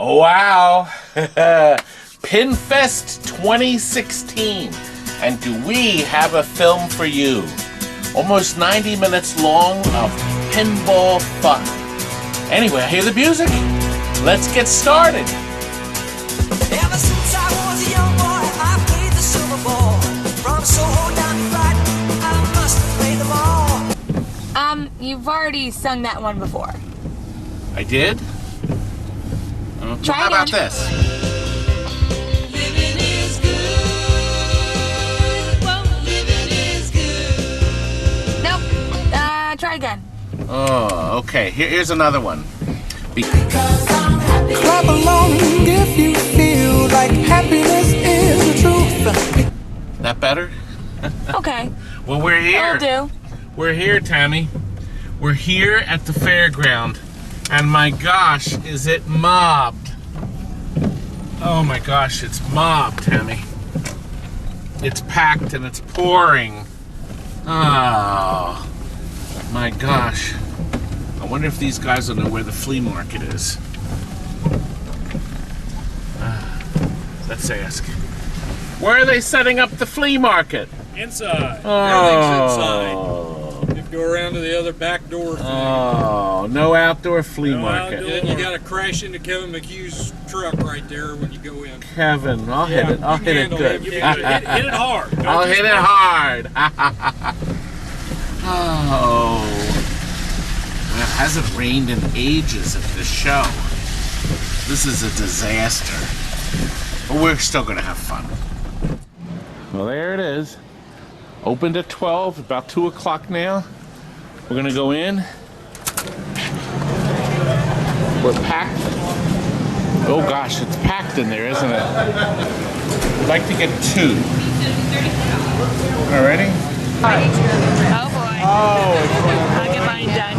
Oh wow! Pinfest 2016. And do we have a film for you? Almost 90 minutes long of pinball fun. Anyway, hear the music? Let's get started. Ever since I was a young boy, I played the silver ball. From Soho down to Brighton, I must have played them all. You've already sung that one before. I did? Try how about again. this? Living is good. Well, living is good. Nope. Try again. Oh, okay. Here's another one. Clap along if you feel like happiness is the truth. That better? Okay. Well, we're here. That'll do. We're here, Tammy. We're here at the fairground. And my gosh, is it mobbed. Oh my gosh, it's mobbed, Tammy. It's packed and it's pouring. Oh, my gosh. I wonder if these guys will know where the flea market is. Let's ask. Where are they setting up the flea market? Inside. Oh. Everything's inside. You go around to the other back door thing. Oh, no outdoor flea market. Then you got to crash into Kevin McHugh's truck right there when you go in. Kevin, I'll hit it. I'll hit it good. Hit it hard. Don't I'll just hit it miss. hard. Oh. Well, it hasn't rained in ages at this show. This is a disaster. But we're still going to have fun. Well, there it is. Opened at 12, about 2 o'clock now. We're going to go in. We're packed. Oh gosh, it's packed in there, isn't it? I'd like to get 2. All ready? Oh boy. Oh, I'll get mine done.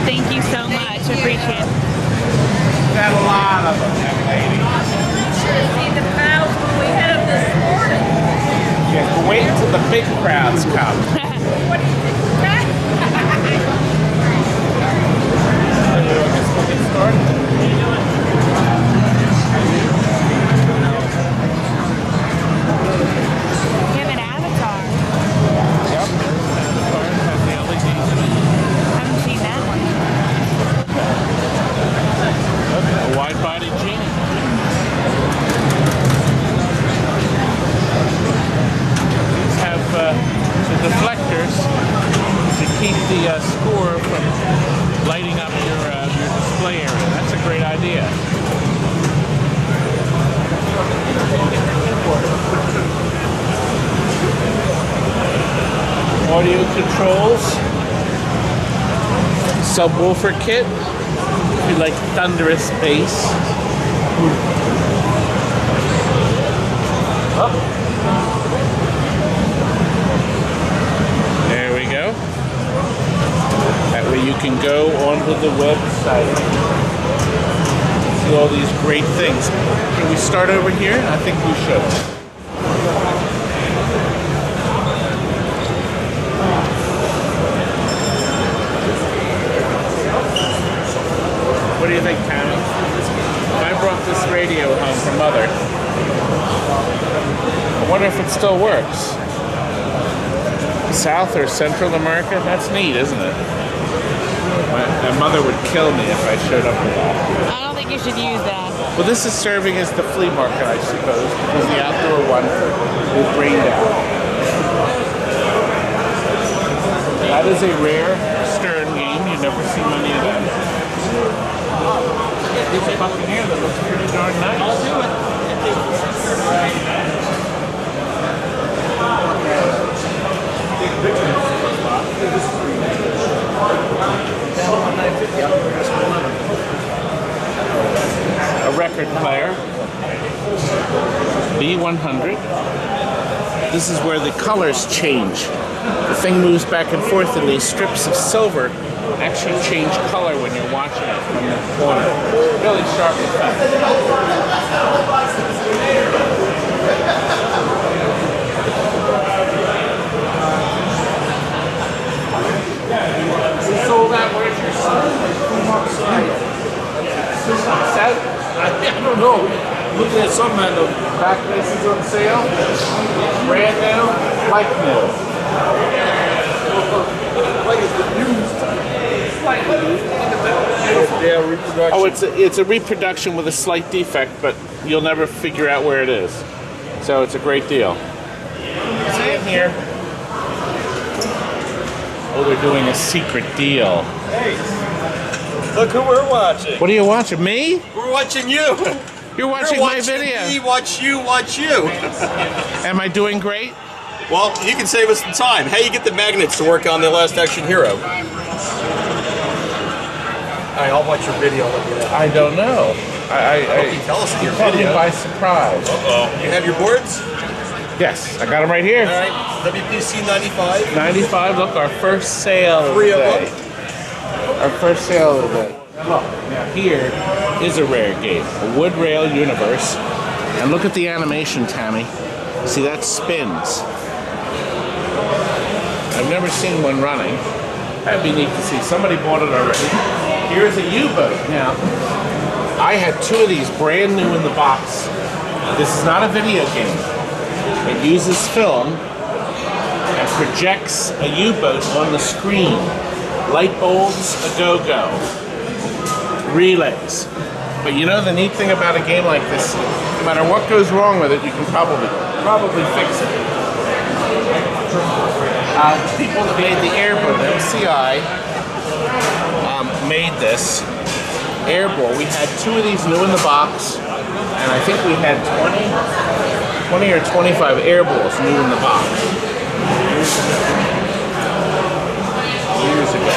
Thank you so much. Appreciate it. got a lot of them, young lady. See the crowd when we head up this morning. Yeah, wait until the big crowds come. What do you think? I guess we'll get started. You have an avatar. Yep. Has the LEDs in it. Haven't seen that one. A wide-body genie. These have the deflectors to keep the score from lighting up your display area. That's a great idea. Audio controls. Subwoofer kit. If you like thunderous bass. Up. There we go. That way you can go onto the website. See all these great things. Can we start over here? I think we should. What do you think, Tammy? I brought this radio home from Mother. I wonder if it still works. South or Central America? That's neat, isn't it? My mother would kill me if I showed up with that. I don't think you should use that. Well, this is serving as the flea market, I suppose, because the outdoor one is rained out. That is a rare Stern game. You never see many of them. There's a Buccaneer that looks pretty darn nice. I'll do it. A record player, B100. This is where the colors change. The thing moves back and forth, and these strips of silver actually change color when you're watching it from the corner. Really sharp effect. Sold out. Where's your son? system set? I don't know. Looking at some of them. Back places on sale. Brand new, like new. Like it's the used. Yeah, reproduction. Oh, it's a reproduction with a slight defect, but you'll never figure out where it is. So it's a great deal. Same here. Oh, they're doing a secret deal. Hey, look who we're watching. What are you watching? Me? We're watching you. You're watching my video. Me, watch you. Am I doing great? Well, you can save us some time. How you get the magnets to work on the Last Action Hero? I'll watch your video. Look at that. I don't know. I You tell us in your caught me video. by surprise. You have your boards? Yes, I got them right here. All right. WPC 95. 95. Look, our first sale of Three the of day. Our first sale of the day. Look, now here is a rare game, a wood rail universe. And look at the animation, Tammy. See, that spins. I've never seen one running. That'd be neat to see. Somebody bought it already. Here's a U-boat. Now, I had two of these brand new in the box. This is not a video game. It uses film and projects a U-boat on the screen. Light bulbs, a go-go. Relays. But you know the neat thing about a game like this, no matter what goes wrong with it, you can probably fix it. People that made the airboat, MCI, made this airball. We had two of these new in the box, and I think we had 20 or 25 airballs new in the box. Years ago.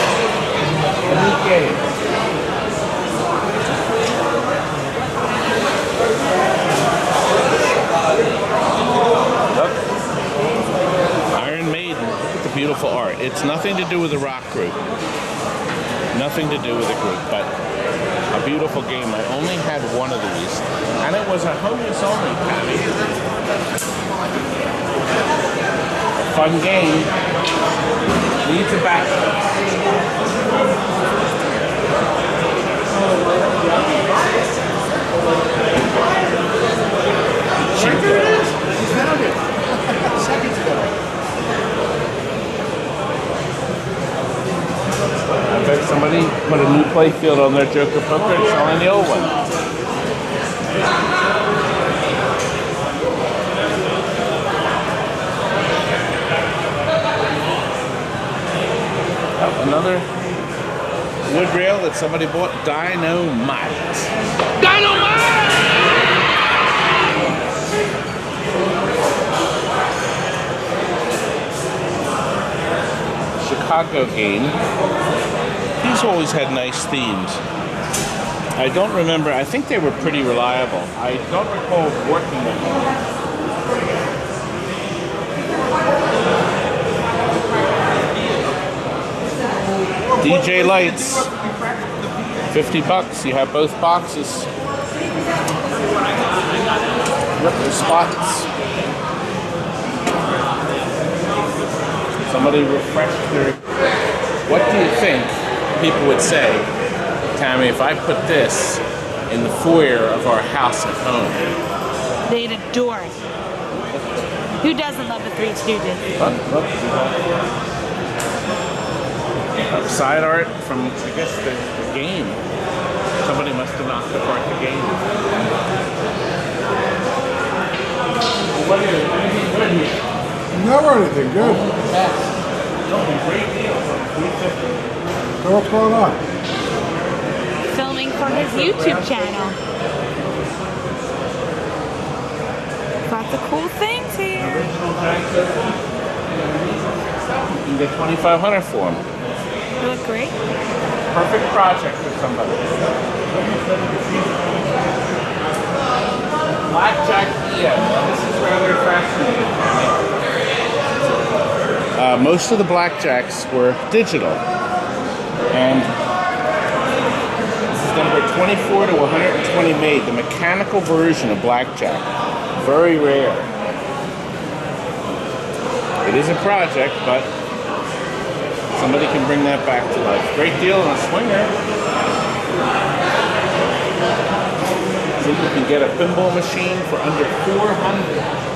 A neat game. Look. Iron Maiden. Look at the beautiful art. It's nothing to do with the rock group. Nothing to do with the group, but a beautiful game. I only had one of these, and it was a home-use only, Patty. A fun game. Needs a backup. I bet somebody put a new playfield on their Joker poker and selling the old one. Oh, another wood rail that somebody bought. Dynamite. Chicago game. He's always had nice themes. I don't remember. I think they were pretty reliable. I don't recall working with them. DJ lights. $50. You have both boxes. Yep, there's spots. Somebody refreshed their... What do you think people would say, Tammy, if I put this in the foyer of our house at home? They'd adore it. Who doesn't love the Three Stooges? Look. Side art from, I guess, the game. Somebody must have knocked apart the game. What is it? Anything good here? Never anything good. Great deal. So what's going on? Filming for his YouTube channel. Lots of cool things here. Original Jack Sofa. You can get $2,500 for them. They look great. Perfect project for somebody. Blackjack EO. This is rather fascinating. Most of the blackjacks were digital. And this is number 24 to 120 made, the mechanical version of blackjack. Very rare. It is a project, but somebody can bring that back to life. Great deal on a swinger. that you can get a pinball machine for under $400.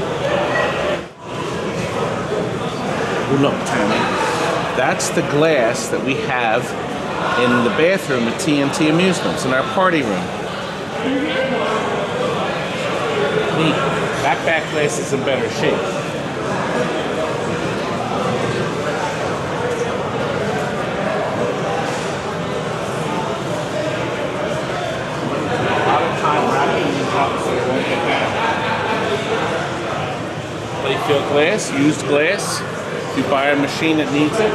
Look, Tammy, that's the glass that we have in the bathroom at TNT Amusements, in our party room. Neat. That back glass is in better shape. A lot of time wrapping these up so they won't get down. Playfield glass, used glass. If you buy a machine that needs it.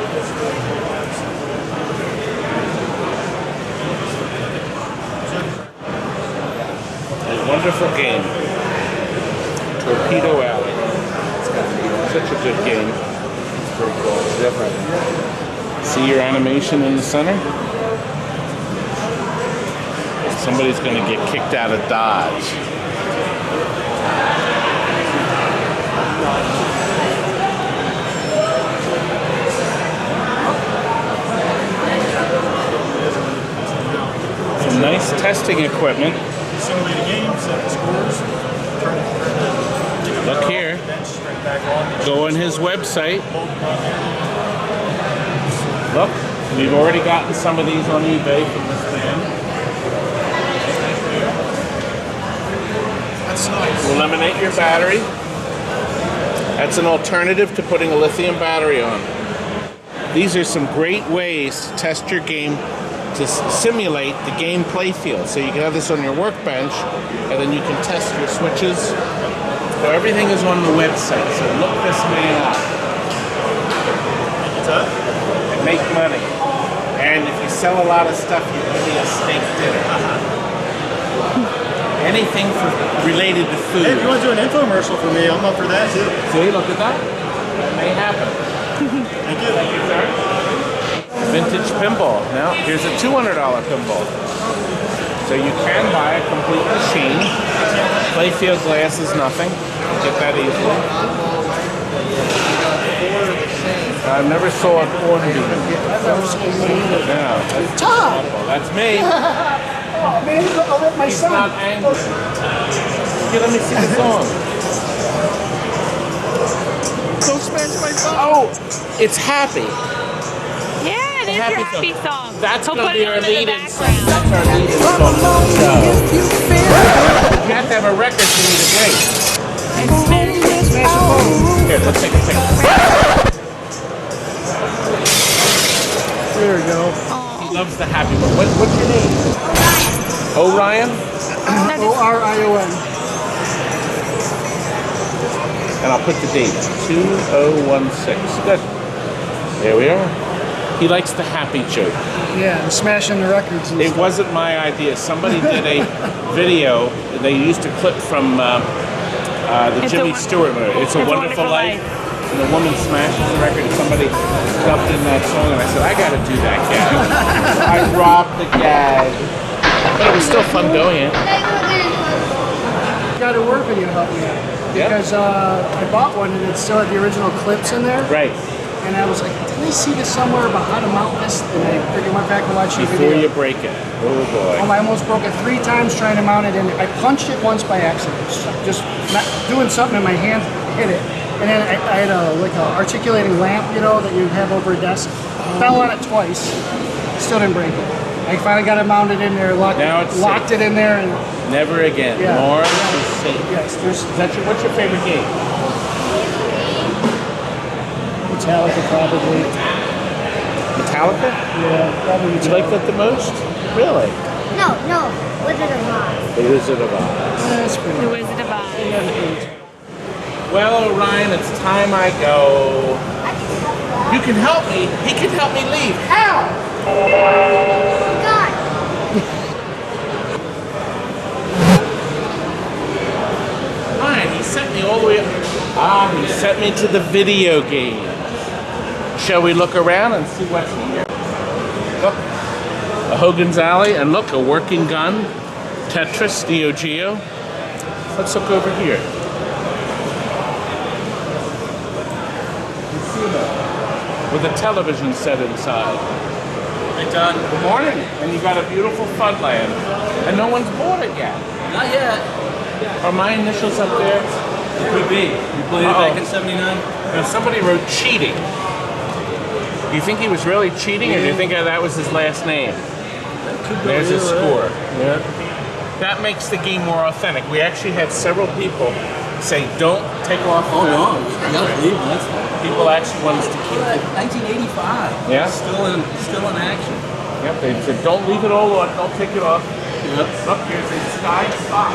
A wonderful game. Torpedo Alley. Such a good game. It's pretty cool. Different. See your animation in the center? Somebody's going to get kicked out of Dodge. Some nice testing equipment. Look here. Go on his website. Look, we've already gotten some of these on eBay from this man. That's nice. To eliminate your battery. That's an alternative to putting a lithium battery on. These are some great ways to test your game, to simulate the game playfield. So you can have this on your workbench, and then you can test your switches. So everything is on the website. So look this man up. And make money. And if you sell a lot of stuff, you can be a steak dinner. Anything related to food. Hey, if you want to do an infomercial for me, I'm up for that too. See, look at that. That may happen. Thank you. Thank you, sir. Vintage pinball. Now, here's a $200 pinball. So you can buy a complete machine. Playfield glass is nothing. Get that easily. I never saw an Hornby. No, that's Tom! That's me. Oh, man, I'll let my He's son. not angry. Here, let me see the song. Don't smash my phone. Oh, it's happy. Yeah, it is your happy song. That's He'll going to put be it our on in the lead-in song. background. That's our lead-in song to the show. You have to have a record for me to play. Here, let's take a picture. There we go. He loves the happy one. What's your name? Orion. O-R-I-O-N. And I'll put the date. 2016. Good. There we are. He likes the happy joke. Yeah, I'm smashing the records. And It stuff. wasn't my idea. Somebody did a video. They used a clip from the Jimmy Stewart movie. It's a Wonderful Life. And the woman smashes the record, and somebody dubbed in that song, and I said, I gotta do that gag. I dropped the gag. But it was still fun doing it. Got a work video help me out. Yeah. Because I bought one and it still had the original clips in there. Right. And I was like, did I see this somewhere about how to mount this? And I freaking went back and watched the Before video. you break it. Oh boy. I almost broke it 3 times trying to mount it in. I punched it once by accident. Just not doing something and my hand hit it. And then I had a articulating lamp, you know, that you have over a desk. Fell on it twice. Still didn't break it. I finally got it mounted in there, locked it in there, and Never again. Yeah. More is safe. yes, there's What's your favorite game? Metallica probably. Metallica? Yeah, probably. Did you like that the most? Really? No, Wizard of Oz. The Wizard of Oz. That's pretty. The Wizard of Oz. Well, Orion, it's time I go. You can help me. He can help me leave. How? God. Orion, he sent me all the way up. He sent me to the video game. Shall we look around and see what's here? Look, a Hogan's Alley, and look, a working gun. Tetris, Neo Geo. Let's look over here. With a television set inside. Hey, Todd. Good morning. And you got a beautiful Funland. And no one's bought it yet. Not yet. Are my initials up there? It could be. You played it back in '79. Now somebody wrote cheating. Do you think he was really cheating, or do you think that was his last name? There's his score. Yeah. That makes the game more authentic. We actually had several people say, "Don't take off." Oh no, you gotta leave. That's people actually want us to keep it. 1985. Yeah. Still in action. Yep. They said, "Don't leave it all on. Don't take it off." Yep. Look, here's a sky spot.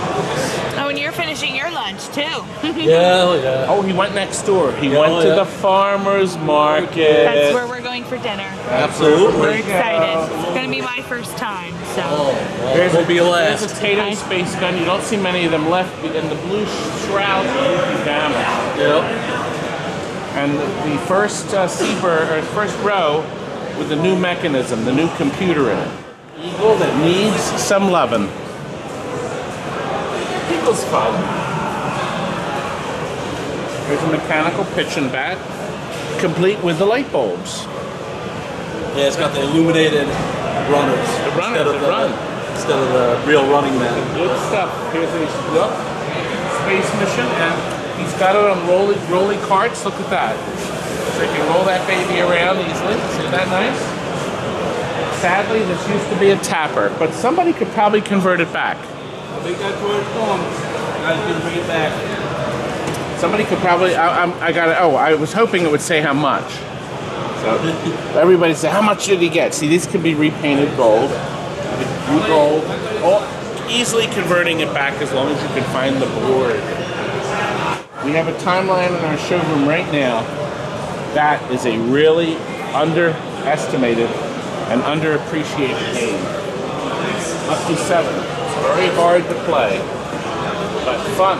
Oh, and you're finishing your lunch too. Yeah. Oh, he went next door. He went to the farmer's market. That's where we're going for dinner. Absolutely. We're excited. It's gonna be my first time, so. Oh, well, there's will be a last. There's a Tato space gun. You don't see many of them left, and the blue shroud is damaged. Yep. And the first seabird, or first row, with the new mechanism, the new computer in it. Eagle that needs some loving. Eagle's fun. Here's a mechanical pitch and bat, complete with the light bulbs. Yeah, it's got the illuminated runners. The runners that run. Instead of the real running man. Good stuff. Here's a space mission, and he's got it on rolly carts. Look at that. So you can roll that baby around easily. Isn't that nice? Sadly, this used to be a tapper, but somebody could probably convert it back. I think that's where it's going. I can bring it back. Somebody could probably. I got it. Oh, I was hoping it would say how much. So everybody said, how much did he get? See, these can be repainted gold. Gold. Oh, easily converting it back as long as you can find the board. We have a timeline in our showroom right now. That is a really underestimated and underappreciated game. Up to 7. It's very hard to play, but fun.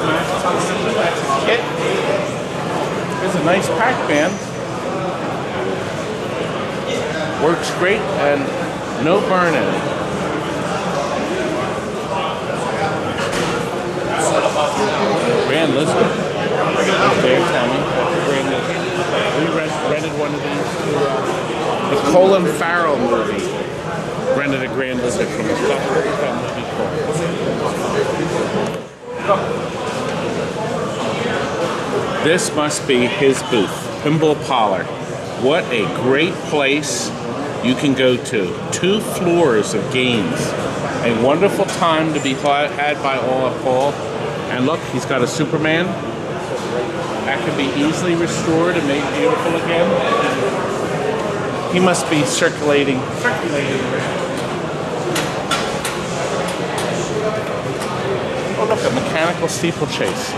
Smash Tungsten, that's a kit. There's a nice Pac-Man. Works great and no burn-in. Grand Lizard. There, Tommy. Grand Lizard. We rented one of these to the Colin Farrell movie. Rented a Grand Lizard from us. What was that movie called? This must be his booth. Pinball Parlor. What a great place you can go to. 2 floors of games. A wonderful time to be had by all of Paul. And look, he's got a Superman. That can be easily restored and made beautiful again. He must be circulating. Oh look, a mechanical steeplechase.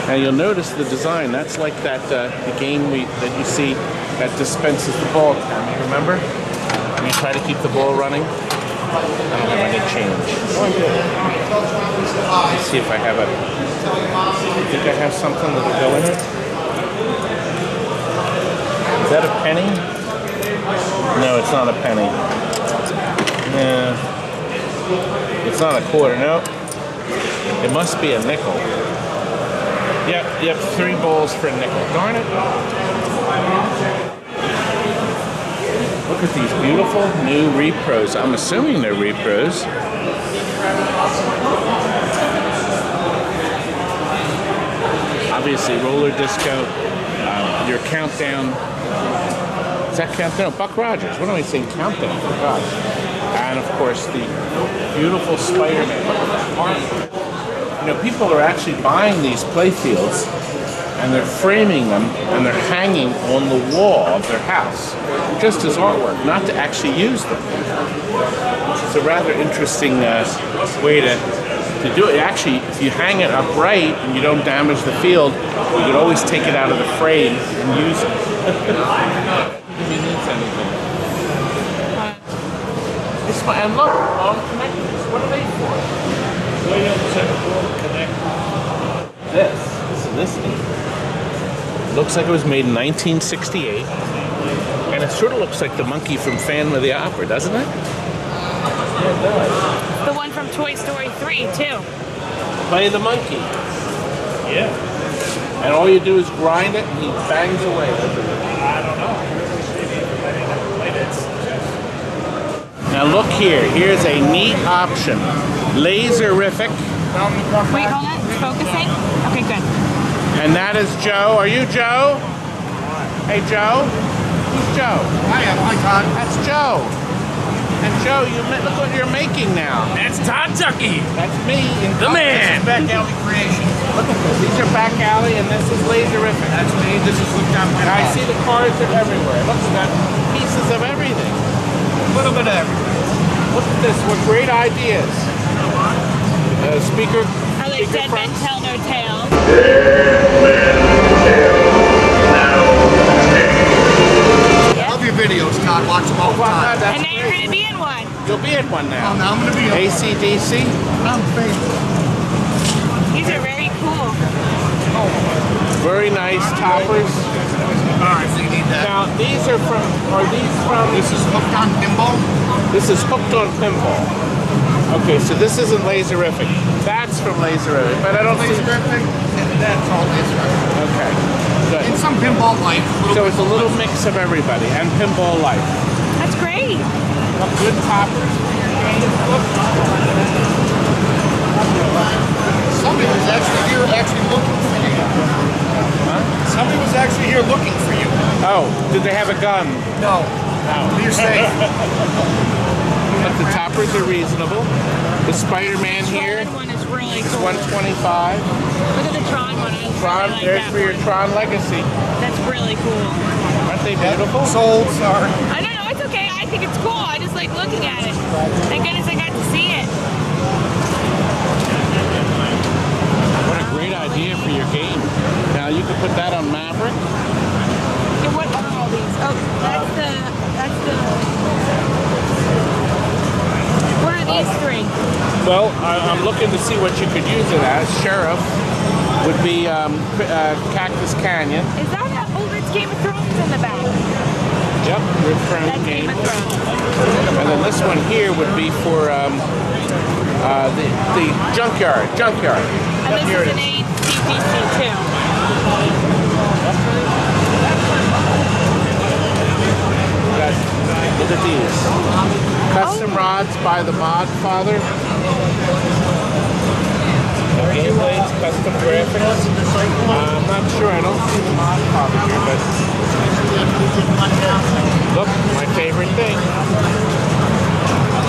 Now you'll notice the design. That's like that the game that you see that dispenses the ball. Remember? When you try to keep the ball running. I don't have any change. Let's see if I have a. You think I have something that will go in it? Is that a penny? No, it's not a penny. Yeah. It's not a quarter. No. It must be a nickel. Yep, 3 balls for a nickel. Darn it. Look at these beautiful new repros. I'm assuming they're repros. Obviously, roller disco. Your countdown. Is that countdown? Buck Rogers. What am I saying? Countdown. Oh, gosh. And of course, the beautiful Spider-Man. Look at that arm. You know, people are actually buying these playfields and they're framing them and they're hanging on the wall of their house just as artwork, not to actually use them. It's a rather interesting way to do it. Actually, if you hang it upright and you don't damage the field, you can always take it out of the frame and use it. If he needs anything. And look, all connectors. What are they for? This thing. Looks like it was made in 1968. And it sort of looks like the monkey from Phantom of the Opera, doesn't it? Yeah, it does. The one from Toy Story 3, too. Play the monkey. Yeah. And all you do is grind it and he bangs away. I don't know. Now look here. Here's a neat option. Laserific. Wait, hold on. It's focusing. Okay, good. And that is Joe. Are you Joe? Hey, Joe. Who's Joe? Hi, Todd. That's Joe. And Joe, look what you're making now. That's Todd Tucky. That's me. The man. Back alley creation. Look at this. These are back alley, and this is Laserific. That's me. This is looked down. And I see the cards are everywhere. Look, it's got pieces of everything. A little bit of everything. Look at this. What great ideas. Speaker. I like dead men tell no tales. I love your videos, Todd. Watch them all the time. And now you're going to be in one. You'll be in one now. Oh, now I'm going to be in AC/DC. I'm famous. These are very cool. Very nice toppers. Alright, so you need that. Now these are from. This is hooked on pinball. This is hooked on pinball. Okay, so this isn't Laserific. That's from Laserific, but I don't see. Laserific, and that's all Laserific. Okay, good. And some pinball life. So it's a little mix of everybody and pinball life. That's great. Look, good toppers for your game. Look. Somebody was actually here looking for you. Huh? Somebody was actually here looking for you. Oh, did they have a gun? No. You're safe. But the toppers are reasonable. The Spider-Man here Tron one is really is cool. $125. Look at the Tron one. Tron, like there's that for your one. Tron Legacy. That's really cool. Aren't they beautiful? Sold, sorry. I don't know. It's okay. I think it's cool. I just like looking at it. Thank goodness I got to see it. What a great idea for your game. Now you can put that on Maverick. And what are all these? Oh, that's the. What are these three? Well, I'm looking to see what you could use it as. Sheriff would be Cactus Canyon. Is that a, oh, that's Game of Thrones in the back. Yep, Rip Crown That's Game of Thrones. And then this one here would be for the junkyard. And this Here is it an ACDC too. Look at these. Custom rods by the Mod Father. Game blades, custom graphics. I'm not sure. I don't see the Mod Father here, but look, my favorite thing.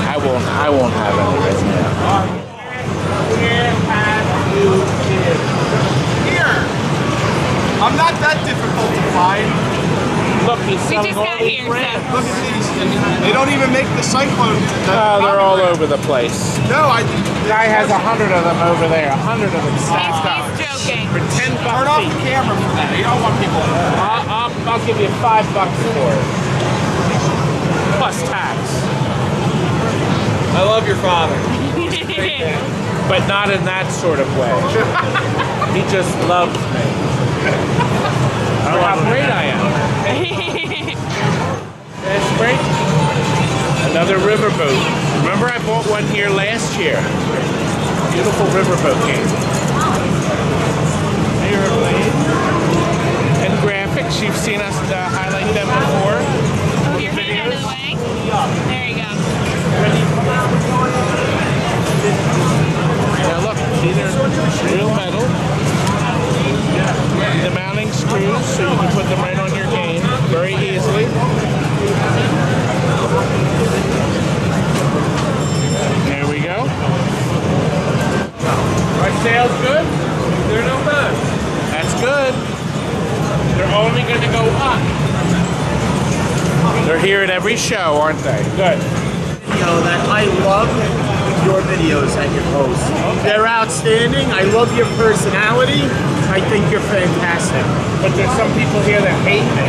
I won't have any right now. Where have you been? Here. I'm not that difficult to find. Look, he's We selling just all got these here, brands. Look at these. They don't even make the cyclone. Oh, they're all over the place. No, Guy has 100 of them over there. 100 of them stacked up. He's joking. For $10 turn off the each. camera for that. You don't want people. I'll give you $5 for it. Plus tax. I love your father. But not in that sort of way. He just loves me. I don't know how great I am. That's great. Another Riverboat. Remember I bought one here last year. Beautiful Riverboat game. And graphics. You've seen us highlight them before. Oh, your hand out of the way. There you go. Now look, these are real metal. The mounting screws, so you can put them right on your game very easily. There we go. Our sales good? They're no bad. That's good. They're only going to go up. They're here at every show, aren't they? Good. That I love your videos that you post. They're outstanding. I love your personality. I think you're fantastic. But there's some people here that hate me.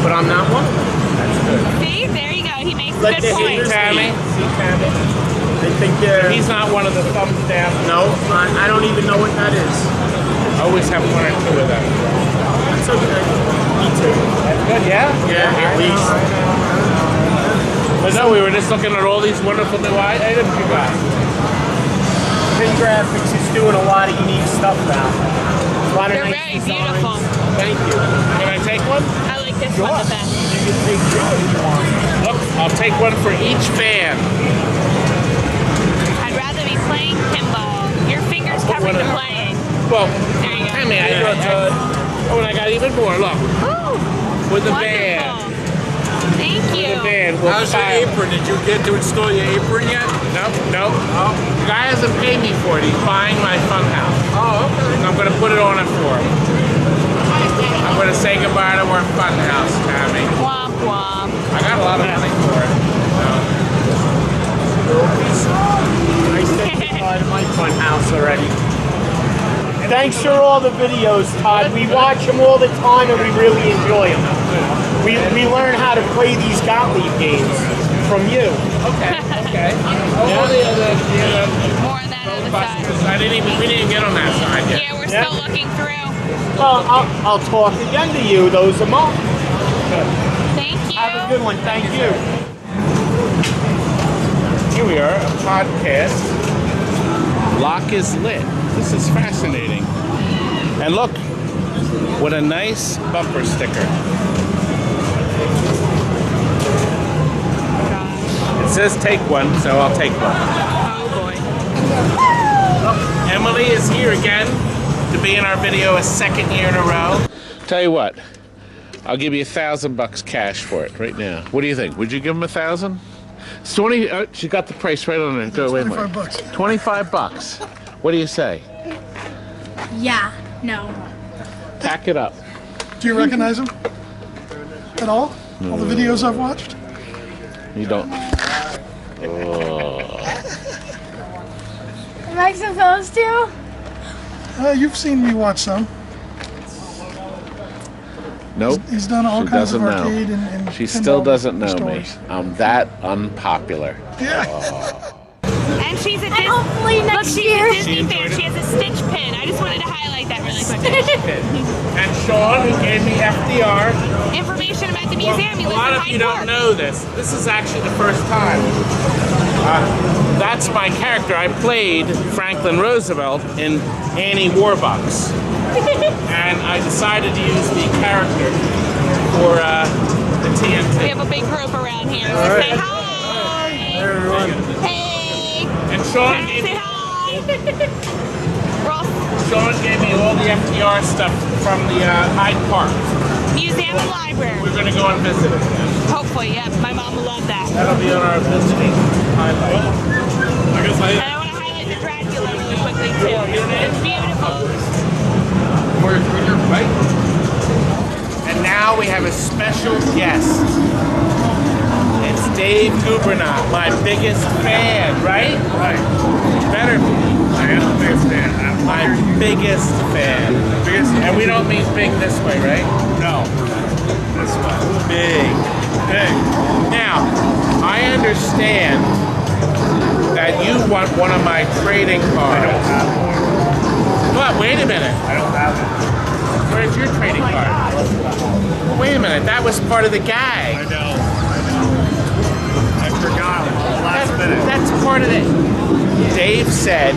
But I'm not one of them. That's good. See, there you go. He makes a Let good the point. haters Tammy. See Tammy? They think they're... He's not one of the thumbs down. No, I don't even know what that is. Always have one or two of them. That's okay. Me too. That's good, yeah? Yeah, at least. But no, we were just looking at all these wonderful new items you got. Pin Graphics is doing a lot of unique stuff now. lot of They're nice very designs. beautiful. Thank you. Can I take one? I like this one the best. You can take two if you want. Look, I'll take one for each fan. I'd rather be playing pinball. Your fingers covered What in a- playing. Well, There you go. I mean, oh, and I got even more. Look, Ooh, with the wonderful. band. Thank you. The band will How's your file. apron? Did you get to install your apron yet? Nope. The guy hasn't paid me for it. He's buying my funhouse. Oh, okay. And I'm going to put it on it for him. I'm going to say goodbye to our funhouse, Tammy. Womp womp. I got a lot of money for it. I said goodbye to my fun house already. Thanks for all the videos, Todd. We watch them all the time and we really enjoy them. We learn how to play these Gottlieb games from you. Okay. More on that other side. We didn't get on that side yet. Yeah, we're still looking through. Well, I'll talk again to you. Those are mine. Thank you. Have a good one. Thank you. Here we are, a podcast. Lock is lit. This is fascinating. And look, what a nice bumper sticker. It says take one, so I'll take one. Oh boy. Emily is here again to be in our video a second year in a row. Tell you what, I'll give you $1,000 cash for it right now. What do you think? Would you give him 1,000? It's 20. She got the price right on it. Go away, Mike. $25. What do you say? Yeah, no. Pack it up. Do you recognize him at all? All the videos I've watched? You don't. Am I supposed to? You've seen me watch some. Nope. He's done all She kinds of doesn't know. arcade and She still pinball doesn't know me. stores. I'm that unpopular. Yeah. And she's a And hopefully Look, next she's year. a Disney fan. She has a Stitch pin. I just wanted to highlight that really quickly. And Sean, who gave me FDR. Information about the Well, museum. a You live lot in of you Hyde don't Park. know this. This is actually the first time. That's my character. I played Franklin Roosevelt in Annie Warbucks. And I decided to use the character for the TNT. We have a big group around here. So right. say hi. Hey, everyone. Hey. And Sean Say gave me, hi. Ross. Sean gave me all the FDR stuff from the Hyde Park. Museum and library. We're going to go and visit it. Hopefully, yeah. My mom will love that. That'll be on our visiting highlight. And I want to highlight the Dracula really quickly too. It's beautiful. And now we have a special guest. It's Dave Gubernaut, my biggest fan, right? Right. Better be. I am the biggest fan. My biggest fan. And we don't mean big this way, right? No. This way. Big. Big. Now, I understand that you want one of my trading cards. I don't have one. What? Wait a minute. I don't have it. Where's your trading card? Well, wait a minute. That was part of the gag. I know. I forgot last minute. That's part of it. Dave said,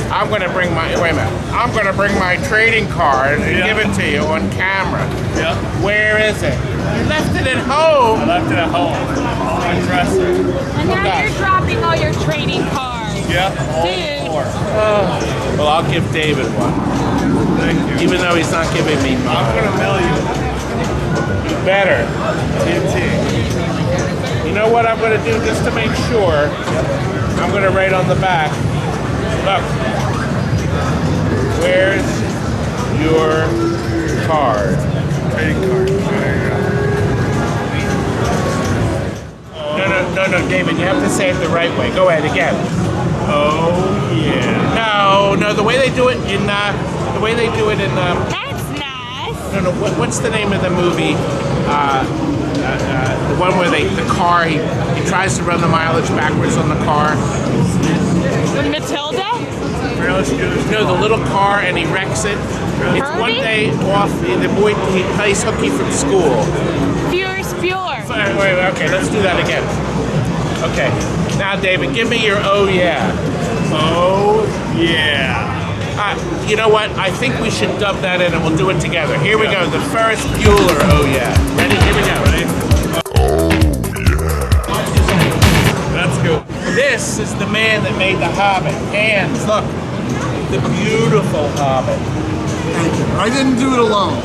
I'm going to bring my, wait a minute. I'm going to bring my trading card and give it to you on camera. Yep. Where is it? You left it at home. I left it at home. On my dresser. And now you're dropping all your trading cards. Yep. Dude. Well, I'll give David one. Thank you. Even though he's not giving me mine. I'm going to mail you. Better. TNT. You know what I'm going to do just to make sure? I'm going to write on the back. Look. Where's your card? Trading card. There you go. No, David, you have to say it the right way. Go ahead again. Oh yeah. No, the way they do it in That's nice. No, what's the name of the movie? The one where the car, he tries to run the mileage backwards on the car. Matilda? No, the little car, and he wrecks it. It's Herbie? one day off. The boy, he plays hooky from school. Fierce Pure. Wait, okay, let's do that again. Okay, now David, give me your oh yeah. Oh yeah. You know what? I think we should dub that in and we'll do it together. Here we go. The Ferris Bueller. Oh yeah. Ready? Here we go. Ready? That's cool. This is the man that made the Hobbit. Hands, look. The beautiful Hobbit. Thank you. I didn't do it alone.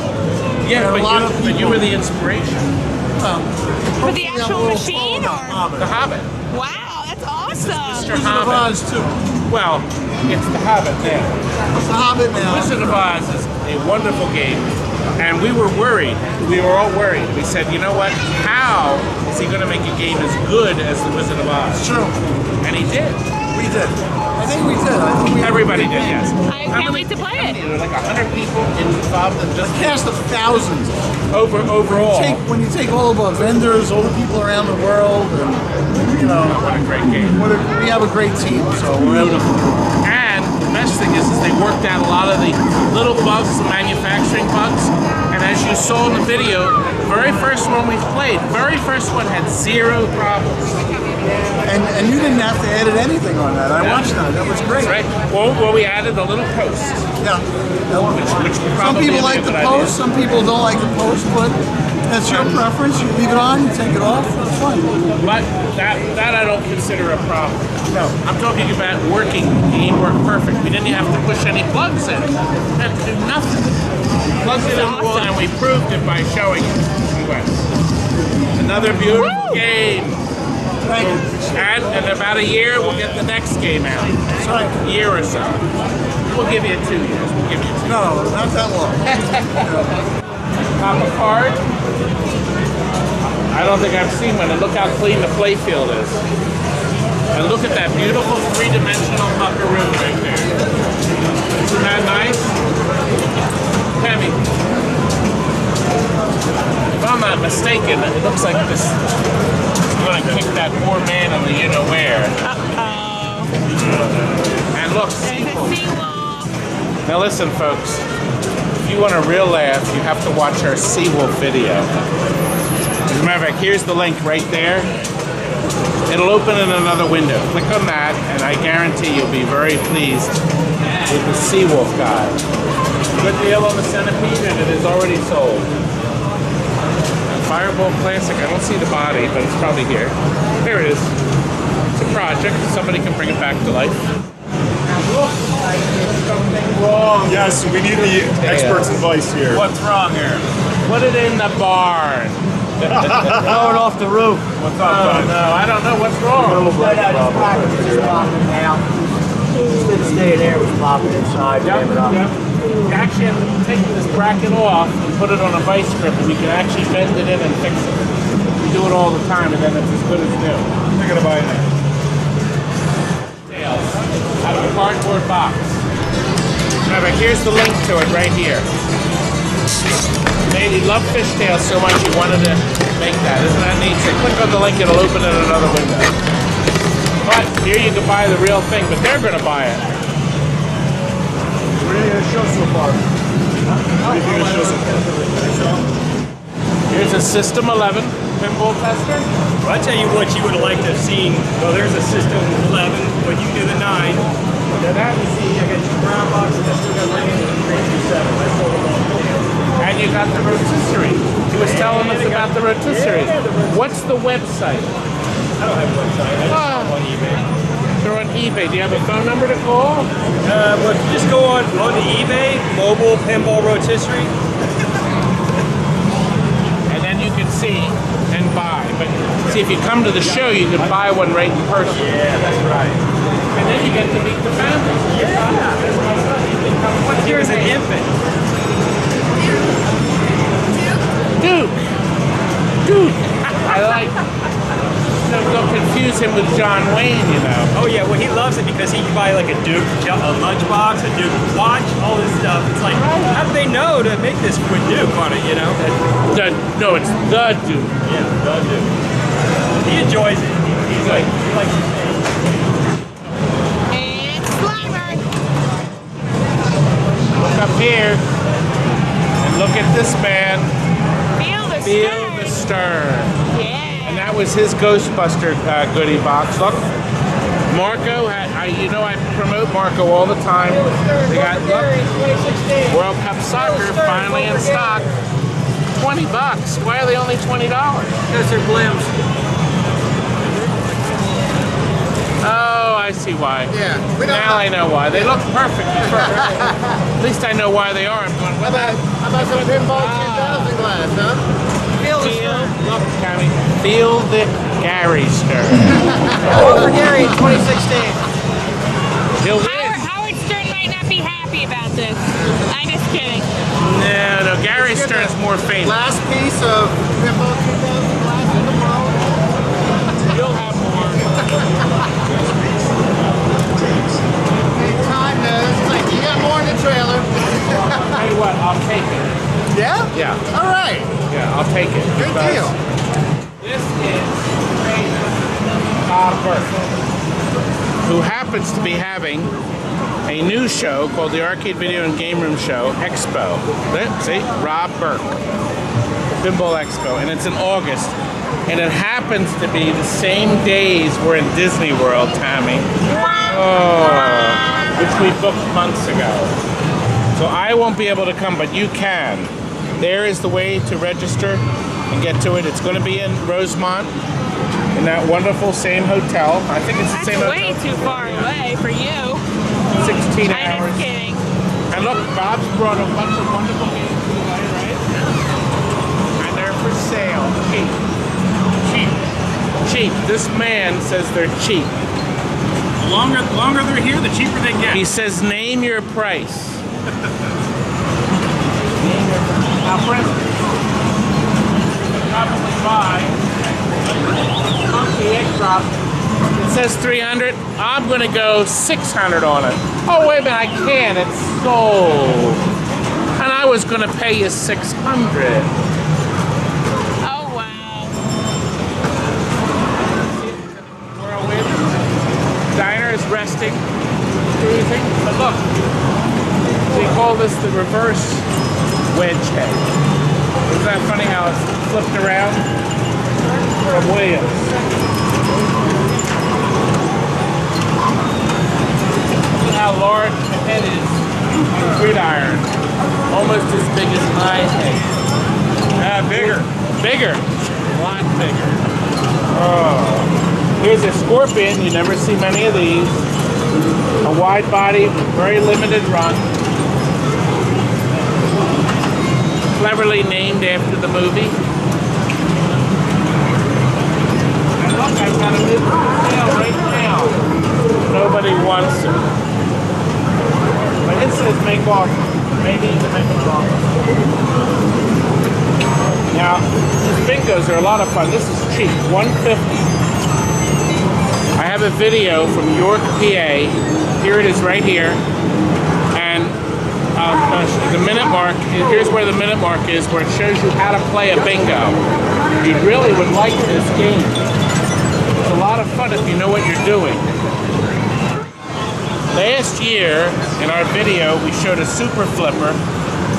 Yeah, but you were the inspiration. For the actual machine or? The Hobbit. Wow, that's awesome. Mr. Hobbit. Wizard of Oz too. Well, it's the Hobbit now. It's the Hobbit now. Wizard of Oz is a wonderful game. And we were worried. We were all worried. We said, you know what? How is he going to make a game as good as the Wizard of Oz? True. And he did. We did. I think we did. I think we Everybody did, yes. I can't wait to play it. There were like 100 people involved in just cast of thousands. overall. When you take all of our vendors, all the people around the world, and you know, What a great game. we have a great team. So we're Beautiful. And the best thing is they worked out a lot of the little bugs, the manufacturing bugs. And as you saw in the video, very first one we played, very first one had 0 problems. And you didn't have to edit anything on that. I watched that. That was great. That's right. Well, we added a little post. Yeah. Which Some probably people be a like the good post. idea. Some people don't like the post, but that's your preference. You leave it on. You take it off. That's fine. But that I don't consider a problem. No. I'm talking about working. The game worked perfect. We didn't have to push any plugs in. We had to do nothing. Plugged it in the wall, and we proved it by showing it. Anyway, another beautiful game. Thank you. And in about a year, we'll get the next game out. That's right. A year or so. We'll give you 2 years. We'll give you 2 years. No, not that long. Pop a card. I don't think I've seen one. And look how clean the playfield is. And look at that beautiful 3-dimensional Buckaroo right there. Isn't that nice? Heavy. If I'm not mistaken, it looks like this. I'm gonna kick that poor man in the you-know-where. Uh-oh. And look, There's a seawolf. now listen, folks. If you want a real laugh, you have to watch our Seawolf video. As a matter of fact, here's the link right there. It'll open in another window. Click on that, and I guarantee you'll be very pleased with the Seawolf guy. Good deal on the centipede, and it is already sold. Fireball Classic, I don't see the body, but it's probably here. Here it is. It's a project. Somebody can bring it back to life. Looks like there's something wrong. Yes, we need the expert's advice here. What's wrong here? Put it in the barn. Throw it off the roof. What's up, Oh no, I don't know what's wrong. Stay there was popping inside. Yep. You actually have to take this bracket off and put it on a vice grip, and you can actually bend it in and fix it. We do it all the time, and then it's as good as new. They're gonna buy that. Tails out of a cardboard box. Now, but here's the link to it right here. He loved fishtails so much he wanted to make that. Isn't that neat? So click on the link, it'll open in another window. But here you can buy the real thing, but they're going to buy it. What are you gonna show so far? What are you gonna show so far? Here's a System 11 pinball tester. Well, I'll tell you what you would have liked to have seen. Well, there's a System 11, but you do the 9. Now that you see, I got your brown box, and I still got my 327. That's all the long video. And you got the rotisserie. He was telling us about the rotisserie. What's the website? I don't have a website. I just Ah. go on eBay. They're on eBay. Do you have a phone number to call? Well, if you just go on the eBay, mobile pinball rotisserie. And then you can see and buy. But see, if you come to the show, you can buy one right in person. Yeah, that's right. And then you get to meet the family. What year is an infant? Dude. I like. Don't confuse him with John Wayne, you know. Oh yeah, well he loves it because he can buy like a Duke lunchbox, a Duke watch, all this stuff. It's like, how do they know to make this with Duke on it, you know? No, it's the Duke. Yeah, the Duke. He enjoys it. He's like, he likes it. And Slimer. Look up here and look at this man. Feel the stern. Yeah. And that was his Ghostbuster goodie box. Look, Marco had. you know I promote Marco all the time. They got World Cup Soccer finally in stock. $20. Why are they only $20? Because they're blims. Oh, I see why. Yeah. Now I know why. They look perfect. At least I know why they are. I'm going, well, How about some Pinball 2000 glass, huh? look, Tommy. Feel the Gary stir. Guarnieri 2016. He'll win. Howard Stern might not be happy about this. I'm just kidding. No, Gary Stern's more famous. Last piece of Pinball 2000 glass in the world. You'll have more. Time knows. Like, you got more in the trailer. I'll tell you what, I'll take it. Yeah? Yeah. All right. Yeah, I'll take it. Good because deal. This is Bob Burke, who happens to be having a new show called the Arcade Video and Game Room Show Expo. See? Rob Burke. Pinball Expo. And it's in August. And it happens to be the same days we're in Disney World, Tammy. Oh, which we booked months ago. So I won't be able to come, but you can. There is the way to register and get to it. It's going to be in Rosemont, in that wonderful same hotel. I think it's the same hotel. That's way too far away for you. 16 I'm hours. just kidding. And look, Bob's brought a bunch of wonderful games to the light, right? And they're for sale. Cheap. Cheap. Cheap. This man says they're cheap. The longer they're here, the cheaper they get. He says, name your price. Now, for instance, probably buy Monkey Egg Drop. It says 300. I'm going to go 600 on it. Oh, wait a minute, I can't. It's sold. And I was going to pay you 600. Oh, wow. Whirlwind. Diner is resting, cruising. But look, we call this the reverse wedge head. Isn't that funny how it's flipped around? From Williams. Look how large the head is on a gridiron. Almost as big as my head. Bigger. Bigger. A lot bigger. Oh. Here's a Scorpion. You never see many of these. A wide body, very limited run. Cleverly named after the movie. And look, I've got a big sale right now. Nobody wants it. But it says make offer. Maybe even make an offer. Now, these bingos are a lot of fun. This is cheap, $150. I have a video from York, PA. Here it is right here. And the minute mark, here's where the minute mark is, where it shows you how to play a bingo. You really would like this game. It's a lot of fun if you know what you're doing. Last year, in our video, we showed a super flipper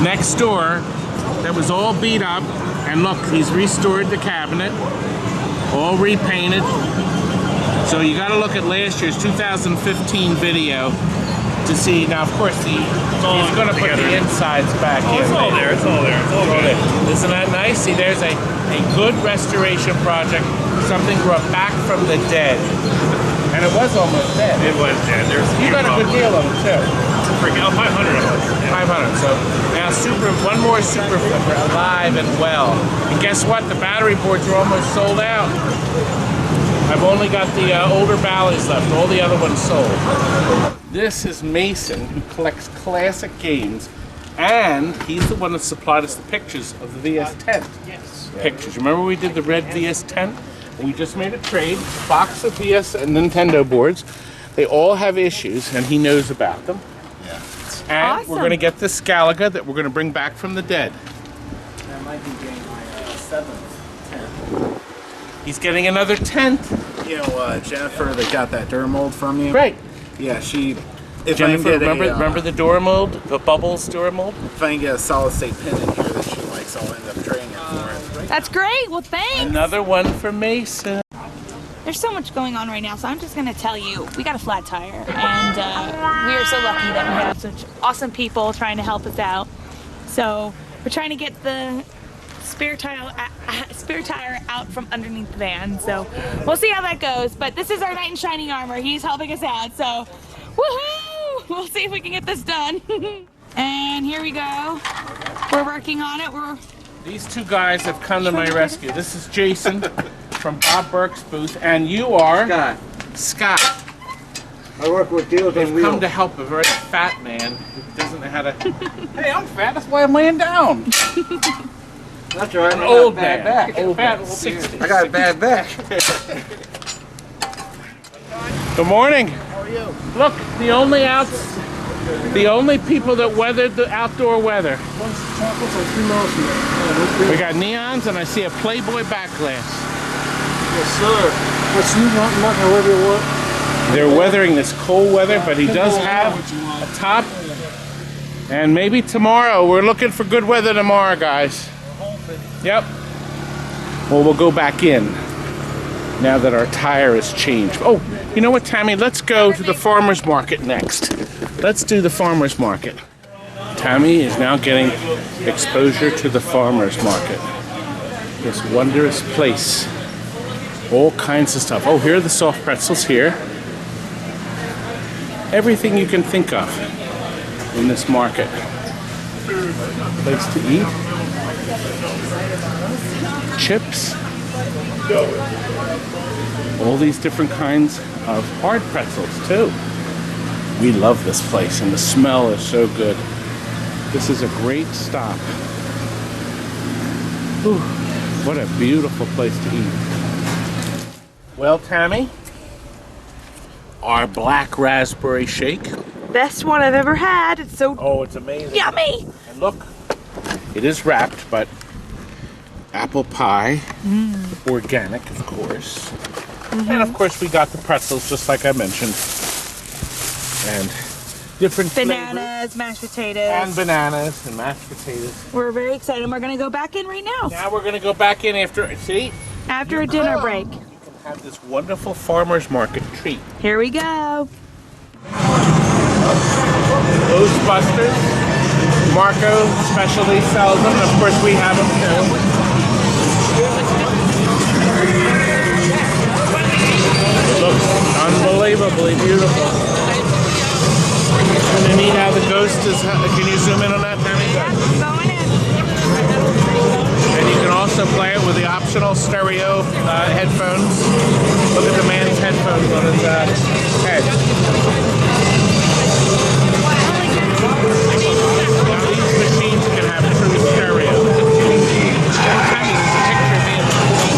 next door that was all beat up. And look, he's restored the cabinet, all repainted. So you got to look at last year's 2015 video to see. Now, of course, he's going to put the insides back in. It's all there. It's all there. It's all good. Isn't that nice? See, there's a good restoration project. Something brought back from the dead. And it was almost dead. It was dead. You got a good deal of it, too. Freaking 500 of us. 500. So now one more super flipper, alive and well. And guess what? The battery boards are almost sold out. I've only got the older Bally's left. All the other ones sold. This is Mason, who collects classic games, and he's the one that supplied us the pictures of the VS tent. Yes. Pictures. Remember we did the red VS tent? We just made a trade, box of VS and Nintendo boards. They all have issues, and he knows about them. Yeah. And awesome. We're going to get this Galaga that we're going to bring back from the dead. That might be getting my 7th tent. He's getting another tent. You know, Jennifer that got that door mold from you? Right. Yeah, she... If Jennifer, I can get remember the door mold? The Bubbles door mold? If I can get a solid state pin in here that she likes, I'll end up trading it for it. That's great. Well, thanks. Another one for Mason. there's so much going on right now, so I'm just gonna tell you, we got a flat tire, and we are so lucky that we have such awesome people trying to help us out. So we're trying to get the spare tire out from underneath the van, so we'll see how that goes. But this is our knight in shining armor. He's helping us out, so woohoo! We'll see if we can get this done. And here we go. We're working on it. These two guys have come to my rescue. This is Jason from Bob Burke's booth, and you are Scott. I work with deals They've on wheels. come to help a very fat man who doesn't know how to. Hey, I'm fat. That's why I'm laying down. That's right. An old man. Back. Old man. 60. I got a bad back. Good morning. How are you? Look, the only people that weathered the outdoor weather. We got neons, and I see a Playboy back glass. Yes, sir. What's you want? Mark, however you want. They're weathering this cold weather, but he does have a top. And maybe tomorrow. We're looking for good weather tomorrow, guys. Yep. Well, we'll go back in now that our tire is changed. Oh, you know what, Tammy? Let's go to the farmer's market next. Let's do the farmer's market. Tammy is now getting exposure to the farmer's market. This wondrous place. All kinds of stuff. Oh, here are the soft pretzels here. Everything you can think of in this market. Place to eat. Chips. All these different kinds of hard pretzels too. We love this place, and the smell is so good. This is a great stop. Whew, what a beautiful place to eat. Well, Tammy, our black raspberry shake. Best one I've ever had. It's so it's amazing. yummy. And look, it is wrapped, but apple pie, organic, of course. And of course, we got the pretzels, just like I mentioned. And different bananas, mashed potatoes. And bananas and mashed potatoes. We're very excited. We're going to go back in right now. Now we're going to go back in after a dinner break. You can have this wonderful farmer's market treat. Here we go. Ghostbusters. Marco specially sells them. And of course, we have them too. Looks unbelievably beautiful. Isn't it neat how the ghost is? Can you zoom in on that, Tammy? Yeah, going in. And you can also play it with the optional stereo headphones. Look at the man's headphones on his head. Now these machines can have true stereo. Tammy, there's a picture of me in the machine.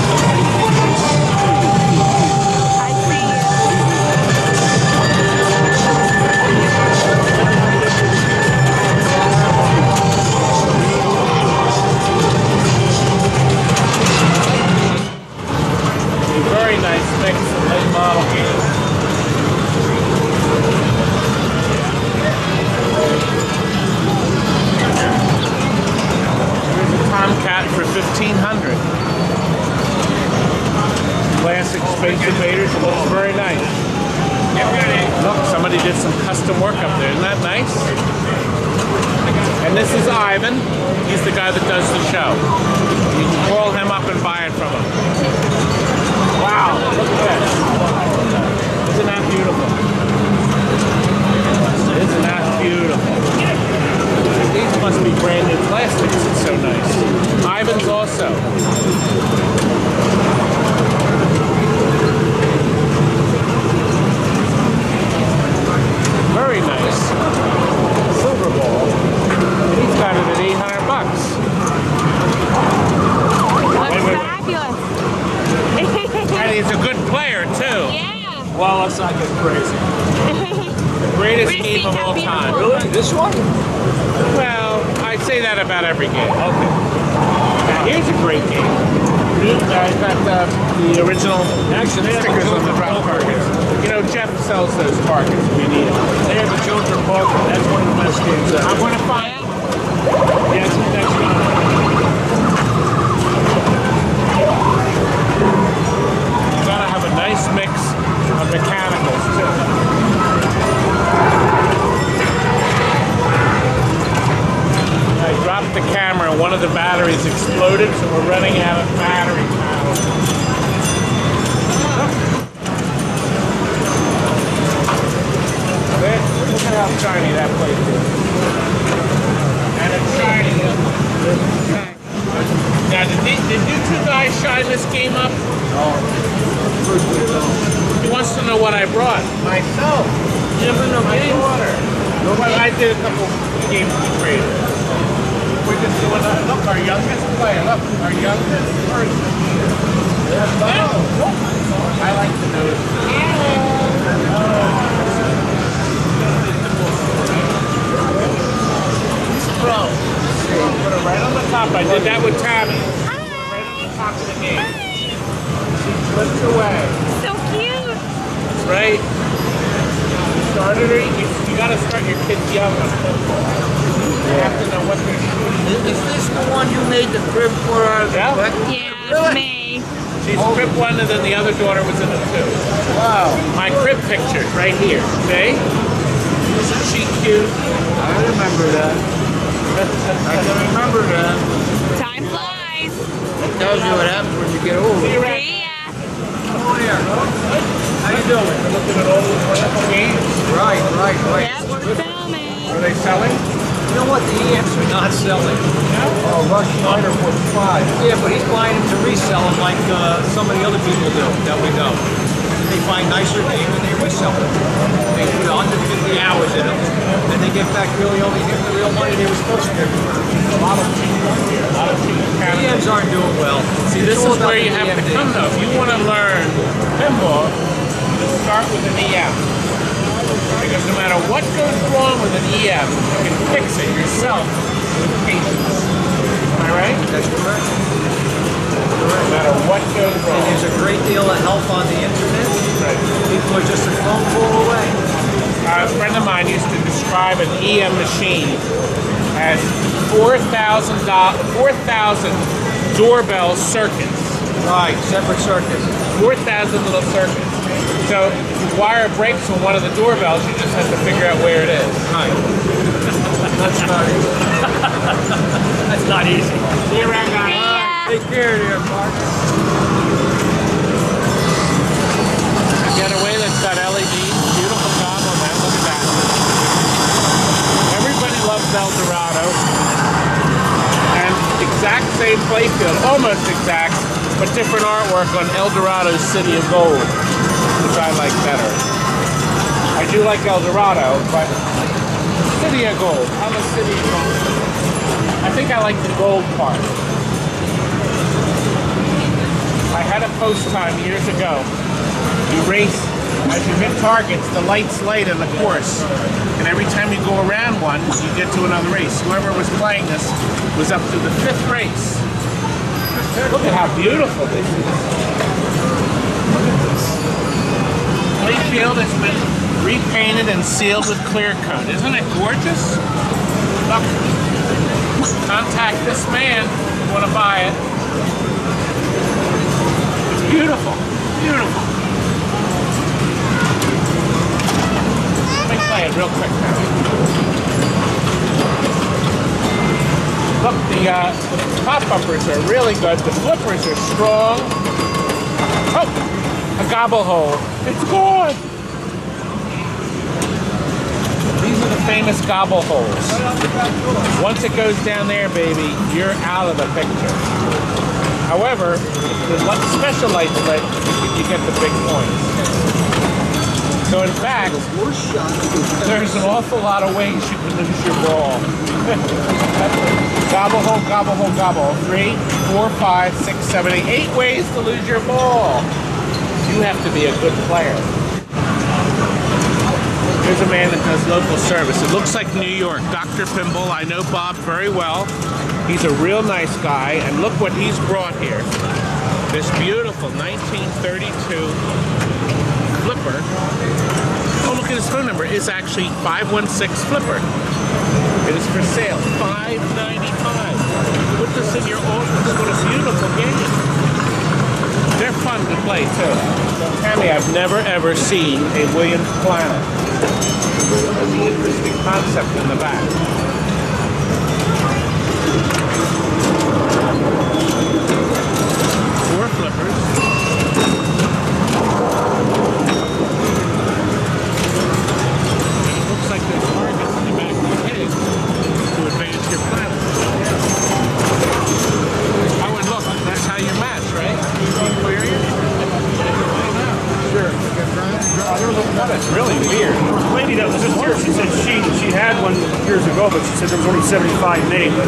Very nice mix of late model. Here's a Tomcat for $1,500. Classic Space Invaders. It looks very nice. Look, somebody did some custom work up there. Isn't that nice? And this is Ivan. He's the guy that does the show. You can call him up and buy it from him. Wow, look at that. Isn't that beautiful? Isn't that beautiful? These must be brand new plastics. It's so nice. Ivan's also. Very nice. Silver ball. And he's got it at $800. Looks fabulous. And he's a good player too. Yeah. Well, let's not get crazy. The greatest game of all time. Really? This one? Well, I'd say that about every game. Okay. Now here's a great game. He's got the original stickers on the drop targets. You know, Jeff sells those targets if you need them. They have the Joker Poker. That's one of the best games ever. I'm going to find it. Yeah, it's the next one. You gotta have a nice mechanicals too. I dropped the camera, one of the batteries exploded, so we're running out of battery power. Look at how shiny that place is. And it's shiny. Now, did you two guys shine this game up? No. He wants to know what I brought. Myself. Never know game water. Well, I did a couple games we traded. We're just doing that. Look, our youngest player. Look, our youngest person. I like to know Bro, put it right on the top. I did that with Tabby. Right on the top of the game. She flipped away. So cute. That's right. You started her. You got to start your kids young on football. You have to know what they're shooting. Is this the one you made the crib for our Yeah. Yeah, me. She's crib one, and then the other daughter was in the two. Wow. My crib picture's right here. Okay. Isn't she cute? I remember that. I can remember that. Time flies. It tells you what happens when you get older. See you around. See ya. Oh, yeah. How you doing? We're looking at all these wonderful games. Right. Yep, we're filming. Are they selling? You know what? The EMs are not selling. Oh, Rush Schneider was 5. Yeah, but he's buying them to resell them like some of the other people do that we know. They find nicer games and they resell them. They put 150 hours in them, and they get back really only getting the real money they were supposed to get. A lot of cheap EMs aren't doing well. See, this is where you have to come though. If you want to learn pinball, you start with an EM. Because no matter what goes wrong with an EM, you can fix it yourself with patience. Am I right? That's correct. No matter what goes wrong. And there's a great deal of help on the internet. Right. People are just a phone call away. A friend of mine used to describe an EM machine as 4,000 doorbell circuits. Right, separate circuits. 4,000 little circuits. So if the wire breaks on one of the doorbells, you just have to figure out where it is. Right. That's not easy. That's not easy. See you around, guys. Take care there, partner. A getaway that's got LEDs. Beautiful job on that. Look at that. Everybody loves El Dorado. And exact same playfield, almost exact, but different artwork on El Dorado's City of Gold, which I like better. I do like El Dorado, but City of Gold. I'm a City of Gold. I think I like the gold part. I had a post time years ago. You race, as you hit targets, the lights light in the course. And every time you go around one, you get to another race. Whoever was playing this was up to the 5th race. Look at how beautiful this is. Look at this. Playfield has been repainted and sealed with clear coat. Isn't it gorgeous? Look. Contact this man if you want to buy it. It's beautiful. Beautiful. Let me play it real quick now. Look, the pop bumpers are really good. The flippers are strong. Oh, a gobble hole. It's gone. These are the famous gobble holes. Once it goes down there, baby, you're out of the picture. However, if the special lights lit, you get the big points. So in fact, there's an awful lot of ways you can lose your ball. Gobble hole, gobble hole, gobble. 3, 4, 5, 6, 7, 8. 8 ways to lose your ball. You have to be a good player. Here's a man that does local service. It looks like New York. Dr. Pinball. I know Bob very well. He's a real nice guy, and look what he's brought here. This beautiful 1932 flipper. Oh, look at his phone number. It's actually 516 flipper. It is for sale, $5.95. Put this in your office. What a beautiful game. They're fun to play too. So Tammy, I've never ever seen a Williams Planet. That's the interesting concept in the back. Four flippers. It looks like there's targets in the back of the head to advance your planet. I would look, that's how you match, right? Aquarius? Sure. That's really weird. The lady that was just here, she said she had one years ago, but she said there was only 75 made, but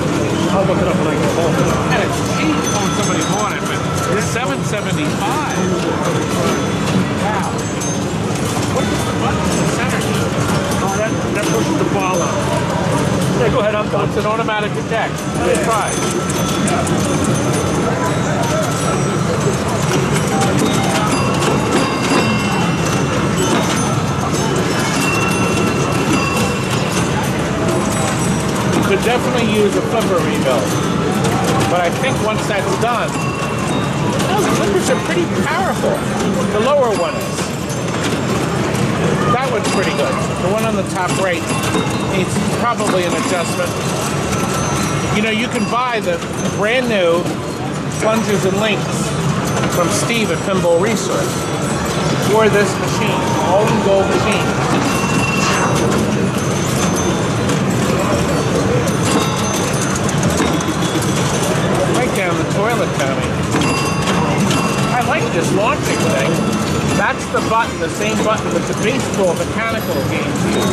I'll look it up when I go home. And it's cheap when somebody bought it, but it's $7.75. Wow. What's the button in the center? Oh, that pushes the ball out. Yeah, go ahead, I'm done. It's an automatic eject. Let me try. You could definitely use a flipper rebuild, but I think once that's done, the flippers are pretty powerful. The lower one is. That one's pretty good. The one on the top right needs probably an adjustment. You know, you can buy the brand new plungers and links from Steve at Pinball Resource for this machine, all in gold machine. Right down the toilet, Tommy. I like this launching thing. That's the button, the same button that the baseball mechanical games use.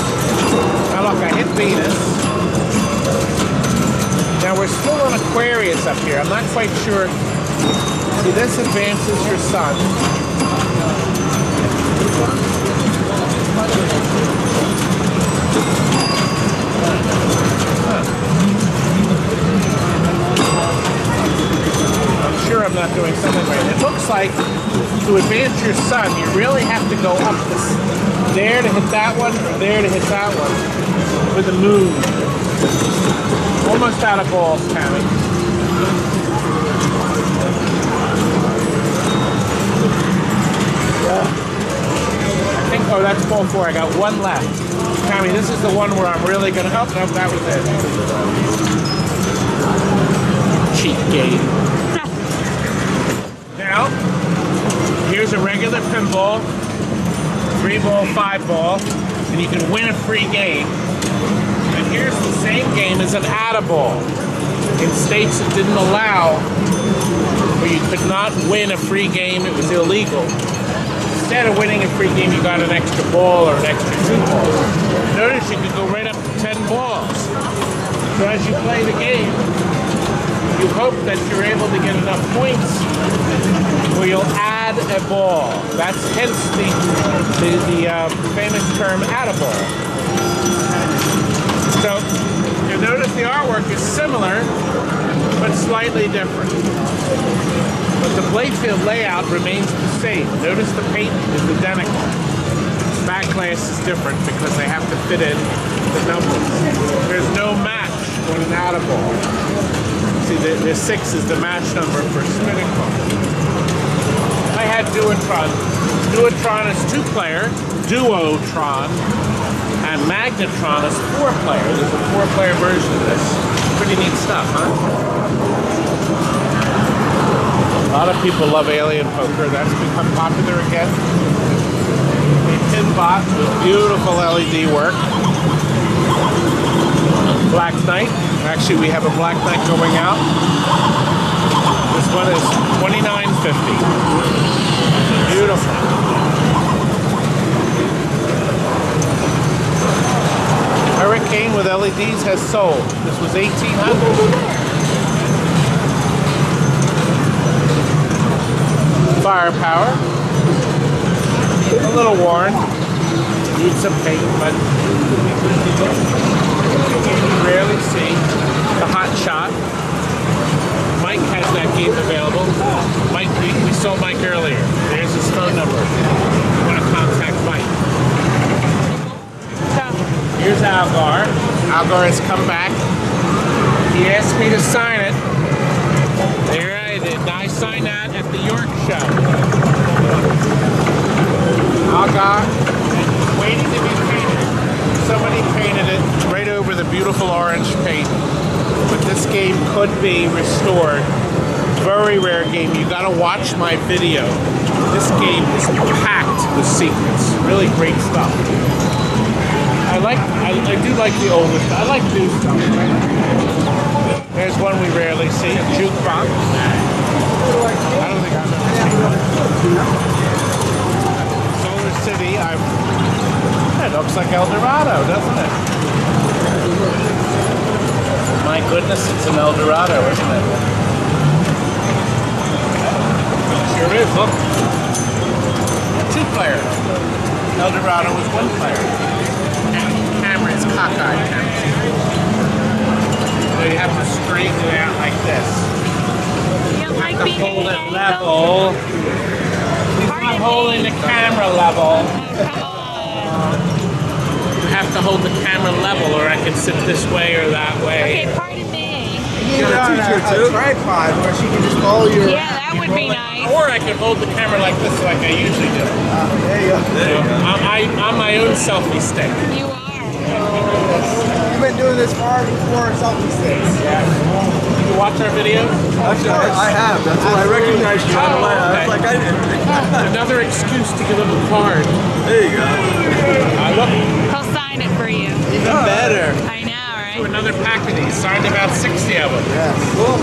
Now look, I hit Venus. Now we're still on Aquarius up here. I'm not quite sure. See, this advances your sun. I'm sure I'm not doing something right. It looks like to advance your sun, you really have to go up this, there to hit that one, or there to hit that one, with the moon. Almost out of balls, Tammy. I think, oh, that's ball 4. I got one left. Tammy, this is the one where I'm really going to, oh, no, that was it. Cheap game. Now, here's a regular pinball, 3-ball, 5-ball, and you can win a free game. And here's the same game as an add-a-ball. In states that didn't allow, where you could not win a free game, it was illegal. Instead of winning a free game, you got an extra ball or an extra 2 balls. Notice you can go right up to 10 balls. So as you play the game, you hope that you're able to get enough points where you'll add a ball. That's hence the famous term add a ball. So you notice the artwork is similar, but slightly different. But the playfield layout remains the same. Notice the paint is identical. Back glass is different because they have to fit in the numbers. There's no match on an add a ball. See, the 6 is the match number for spinning ball. I had Duotron. Duotron is 2-player, Duotron, and Magnotron is 4-player. There's a 4-player version of this. Pretty neat stuff, huh? A lot of people love alien poker. That's become popular again. A Pinbot with beautiful LED work. Black Knight. Actually, we have a Black Knight going out. This one is $29.50. Beautiful. Hurricane with LEDs has sold. This was $1,800. Firepower. A little worn. Needs some paint, but you rarely see the hot shot. Mike has that game available. Mike, we saw Mike earlier. There's his phone number. You want to contact Mike. Here's Algar. Algar has come back. He asked me to sign it. There I did. I signed that at the York show. Oh God, it's waiting to be painted. Somebody painted it right over the beautiful orange paint. But this game could be restored. Very rare game. You gotta watch my video. This game is packed with secrets. Really great stuff. I do like the older stuff. I like new stuff. There's one we rarely see, a jukebox. I don't think I've ever seen one. Solar City, that looks like El Dorado, doesn't it? My goodness, it's an El Dorado, isn't it? Sure is, look. 2-player. El Dorado was 1-player. Camera is cockeyed. So you have to straighten it out like this. You have to hold it level. He's not holding the camera level. You have to hold the camera level, or I can sit this way or that way. Okay, pardon me. You got a tripod where she can just follow you. Yeah, that would be nice. Or I could hold the camera like this, like I usually do. There you go. I'm my own selfie stick. You are. You've been doing this far before selfie sticks. Yeah. Did you watch our video? Actually, I have. That's why I recognized you. Okay. Like I did. Another excuse to give him a card. There you go. Look. He'll sign it for you. Even better. I know, right? Do another pack of these. Signed about 60 of them. Yes. Cool.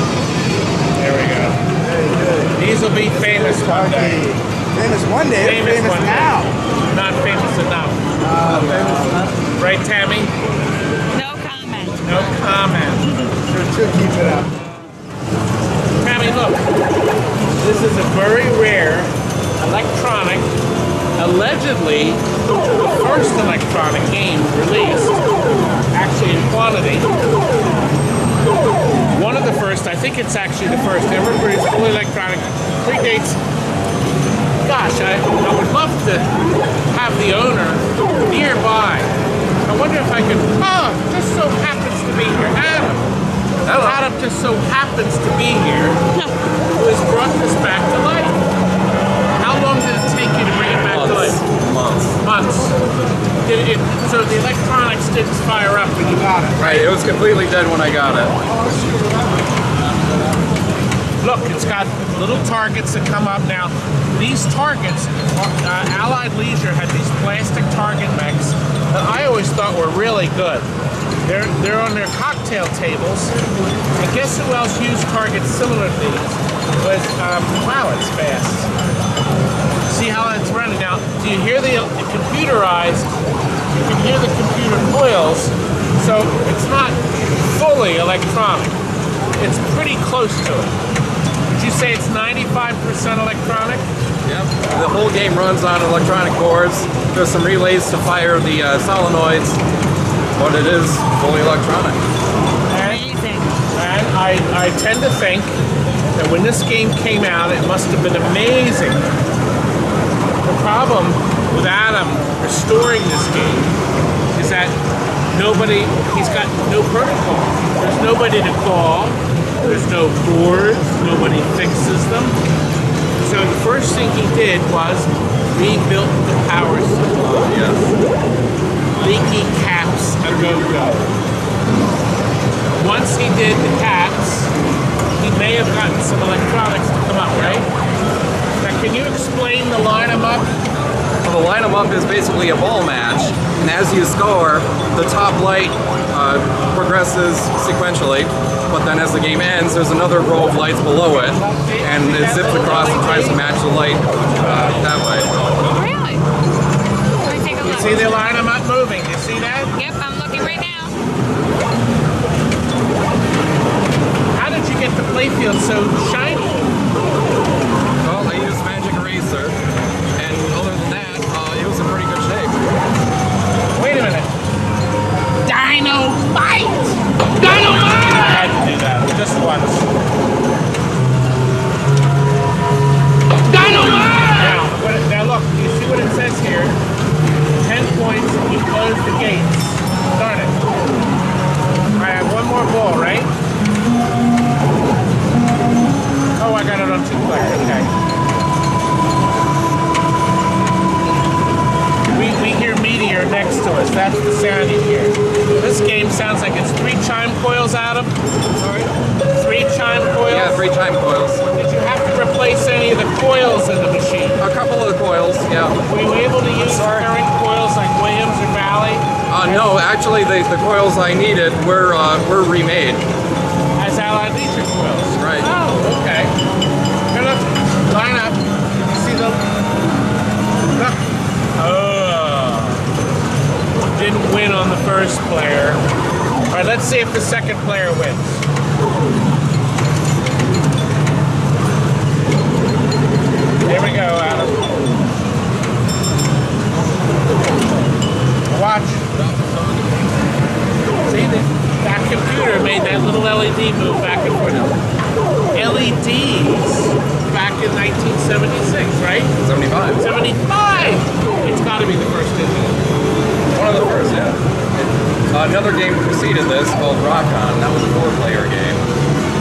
There we go. Very good. These will be famous one day. Famous one day. Famous one now. Day. Not famous enough. Famous enough. Right, Tammy? No comment. No comment. Sure, keep it up. Tammy, look. This is a very rare electronic, allegedly the first electronic game released, actually in quantity. One of the first, I think it's actually the first ever produced fully electronic, predates. Gosh, I would love to have the owner nearby. I wonder if I could, just so happens to be here. Adam just so happens to be here, who has brought this back to life. How long did it take you to bring it back to life? Months. So the electronics didn't fire up when you got it. Right, it was completely dead when I got it. Look, it's got little targets that come up now. These targets, Allied Leisure had these plastic target mechs that I always thought were really good. They're on their cocktail tables. And guess who else used targets similar to these? Was, wow, it's fast. See how it's running now? Do you hear the computerized? You can hear the computer coils. So it's not fully electronic. It's pretty close to it. Did you say it's 95% electronic? Yep. The whole game runs on electronic boards. There's some relays to fire the solenoids, but it is fully electronic. And I tend to think that when this game came out, it must have been amazing. The problem with Adam restoring this game is that he's got no protocol. There's nobody to call. There's no boards, nobody fixes them. So the first thing he did was rebuilt the power supply. Yes. Leaky caps a go-go. Once he did the caps, he may have gotten some electronics to come up, right? Now can you explain the line 'em up? Well, the line 'em up is basically a ball match, and as you score, the top light progresses sequentially, but then as the game ends, there's another row of lights below it, and it zips across and tries to match the light that way. Really? Let me take a look. You see the line 'em up moving? You see that? Yep, I'm looking right now. How did you get the playfield so shiny? Well, I used Magic Eraser, and other than that, it was in pretty good shape. Wait a minute. Dynamite! Dynamite! I had to do that just once. Dynamite! Now look, you see what it says here? 10 points if you close the gates. Darn it. I have one more ball, right? coils, that's the sound you hear. This game sounds like it's 3 chime coils, Adam. Sorry? 3 chime coils? Yeah, 3 chime coils. Did you have to replace any of the coils in the machine? A couple of the coils, yeah. Were you able to use current coils like Williams or Valley? No, actually the coils I needed were remade. As Allied Leisure coils? Right. Oh, okay. Here, look. Line up. You see the... Look. Oh. Didn't win on the first player. All right, let's see if the second player wins. Here we go, Adam. Watch. See, that computer made that little LED move back and forth. LEDs back in 1976, right? 75. 75! It's got to be the first digital. One of the first, yeah. Another game preceded this called Rock On. That was a 4-player game.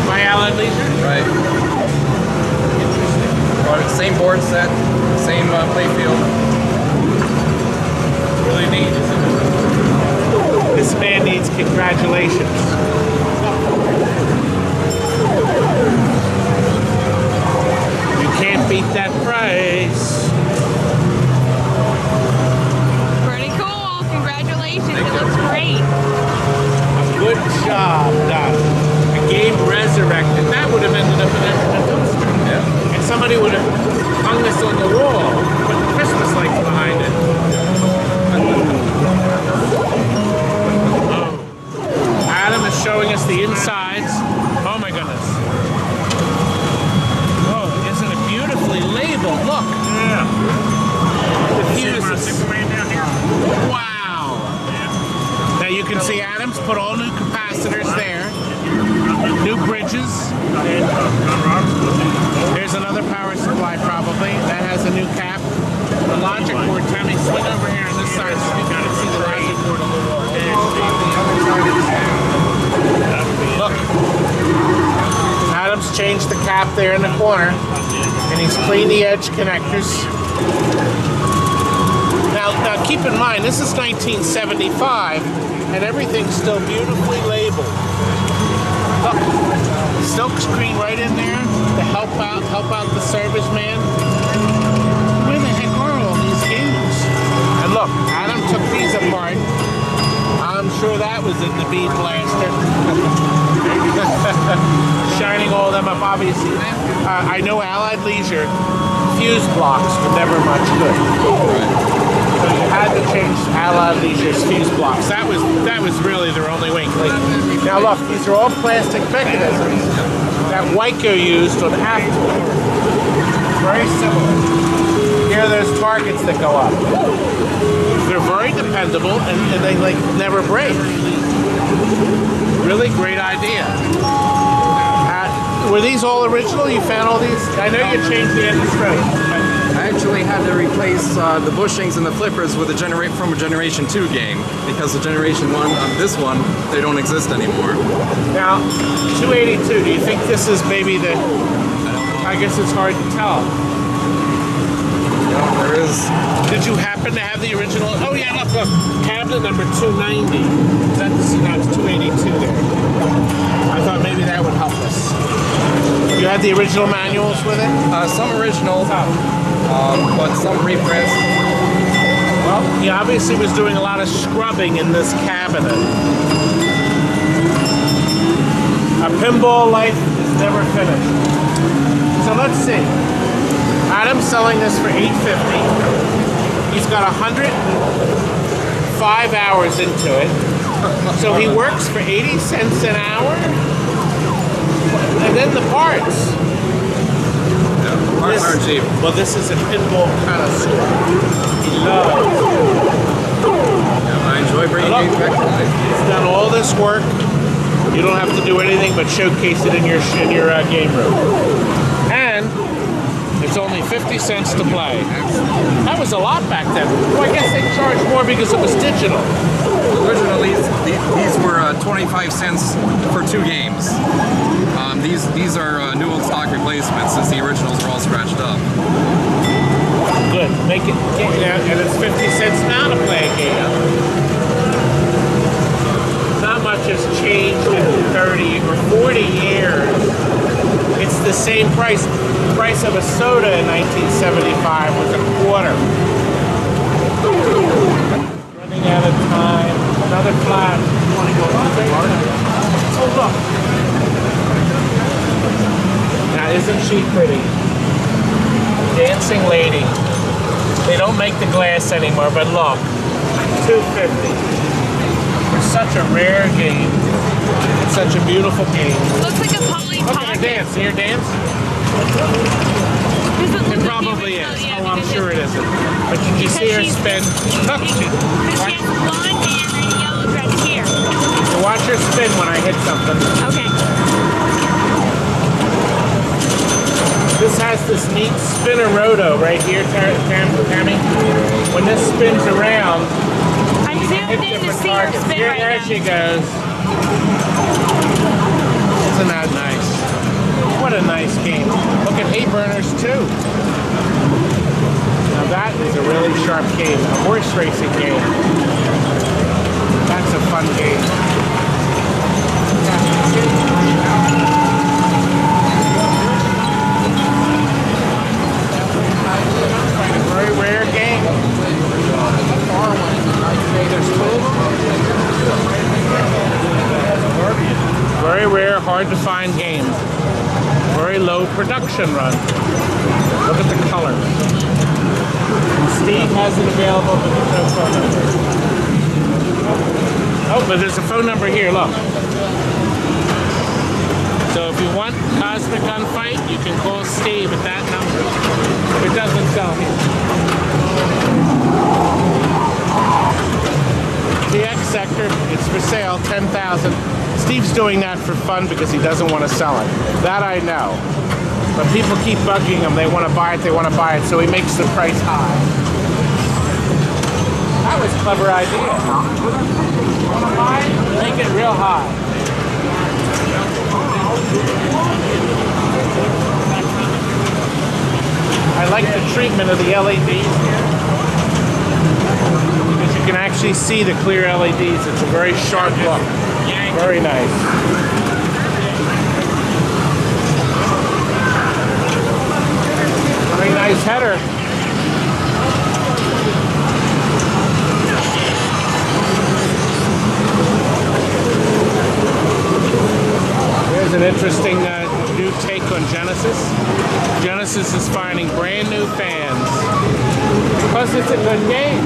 By Allied Leisure? Right. Same board set, same playfield. Really neat, isn't it? This man needs congratulations. You can't beat that price. Pretty cool. Congratulations. It looks great. Good job done. A game resurrected. That would have ended up in a dumpster. Yeah. And somebody would have hung this on the wall, put Christmas lights behind it. Oh. Adam is showing us the insides. Oh my goodness. Oh, isn't it beautifully labeled? Look. Yeah. The fuses. down here. Wow. Now you can see Adam's put all new capacitors there. New bridges. There's another power supply probably. That has a new cap. The logic board, Tammy, swing over here on this side so you can see the logic board on the wall. Look. Adam's changed the cap there in the corner. And he's cleaned the edge connectors. Now keep in mind, this is 1975, and everything's still beautifully labeled. Look, silk screen right in there to help out the service man. Where the heck are all these games? And look, Adam took these apart. I'm sure that was in the bead blaster. Shining all of them up, obviously. I know Allied Leisure fuse blocks were never much good. So you had to change Allied Leisure's fuse blocks. That was really their only way. Now look, these are all plastic mechanisms that Waco used on aftermarket. Very similar. Here are those targets that go up. They're very dependable and they never break. Really great idea. Were these all original? You found all these? I know you changed the end straight. I actually had to replace the bushings and the flippers with from a Generation 2 game because the Generation 1 on this one, they don't exist anymore. Now, 282, do you think this is maybe the... I guess it's hard to tell. No, there is... Did you happen to have the original... Oh yeah, look. Cabinet number 290. That's 282 there. I thought maybe that would help us. You had the original manuals with it? Some original, but some reprints. Well, he obviously was doing a lot of scrubbing in this cabinet. A pinball life is never finished. So let's see. Adam's selling this for $850. He's got 105 hours into it. So he works for 80 cents an hour. And then the parts. Yeah, parts aren't cheap. Well, this is a pinball connoisseur. He loves. Yeah, I enjoy bringing games back to life. He's done all this work. You don't have to do anything but showcase it in your game room. And it's only 50 cents to play. That was a lot back then. Well, I guess they charged more because it was digital. Originally, these were 25 cents for 2 games. These are new old stock replacements since the originals were all scratched up. Good. Make it, and it's 50 cents now to play a game. same price. The price of a soda in 1975 was a quarter. Running out of time. Another flash. Oh, look. Now, isn't she pretty? Dancing lady. They don't make the glass anymore, but look. $2.50. It's such a rare game. It's such a beautiful game. Looks like a Polly Look at her dance. See her dance? It probably is. Oh, I'm sure it isn't. But did you see her spin? Look. She has blonde hair and yellow dress here. You watch her spin when I hit something. Okay. This has this neat spinner roto right here, Tammy. When this spins around, I'm zoomed in to see her spin right there now. she goes. Isn't that nice? What a nice game. Look at hay burners too. Now that is a really sharp game, a horse racing game. That's a fun game. A very rare game. Very rare, hard to find game. Very low production run. Look at the colors. Steve has it available, but there's no phone number. Oh, but there's a phone number here, look. So if you want Cosmic Gunfight, you can call Steve at that number. It doesn't sell here. TX Sector, it's for sale, $10,000. Steve's doing that for fun because he doesn't want to sell it. That I know. But people keep bugging him. They want to buy it, they want to buy it, so he makes the price high. That was a clever idea. Want to buy it? Make it real high. I like the treatment of the LEDs here. Because you can actually see the clear LEDs. It's a very sharp look. Very nice. Very nice header. Here's an interesting new take on Genesis. Genesis is finding brand new fans because it's a good game.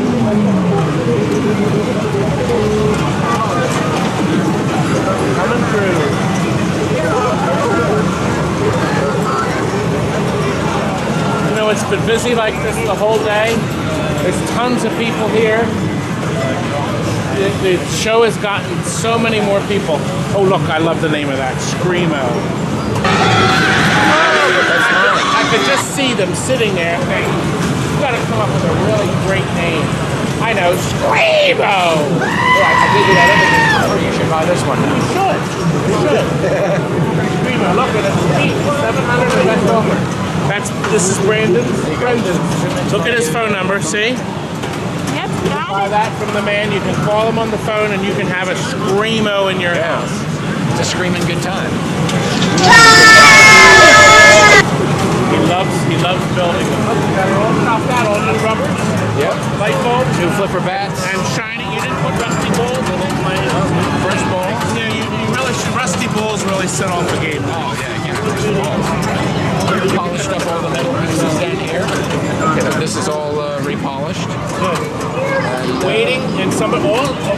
Coming through. You know, it's been busy like this the whole day. There's tons of people here. The show has gotten so many more people. Oh, look, I love the name of that, Screamo. I could just see them sitting there thinking, you gotta come up with a really great name. I know, Screamo! Yeah, I give you that image. You should buy this one now. You should. Screamo, look at it. 700 left over. This is Brandon. Look at his phone number, see? Yep, Buy that from the man. You can call him on the phone and you can have a Screamo in your house. It's a screaming good time. He loves building them. All new rubber. Yep. Light bulbs. New flipper bats. And shiny. You didn't put rusty balls in it. Fresh ball. Yeah, you really should. Rusty balls really set off the game. Oh, yeah. Polished up all the metal pieces down here. Okay, this is all repolished. Good. Waiting and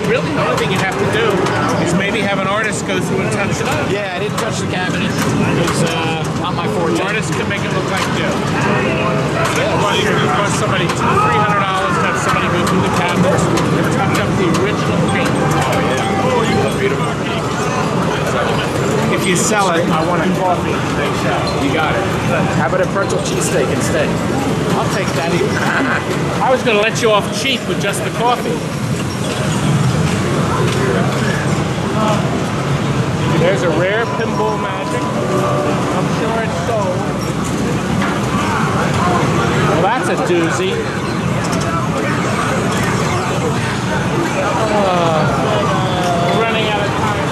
really the only thing you have to do is maybe have an artist go through and touch it up. Yeah, I didn't touch the cabinet. It's not my forte. The artist can make it look like new. It costs somebody $200-300 to have somebody go through the cabinets and touch up the original paint. Oh, yeah. Oh, you look beautiful. If you sell it, I want a coffee. You got it. How about a pretzel cheesesteak instead? I'll take that. I was going to let you off cheap with just the coffee. There's a rare Pinball Magic. I'm sure it's sold. Well, that's a doozy. We're running out of time.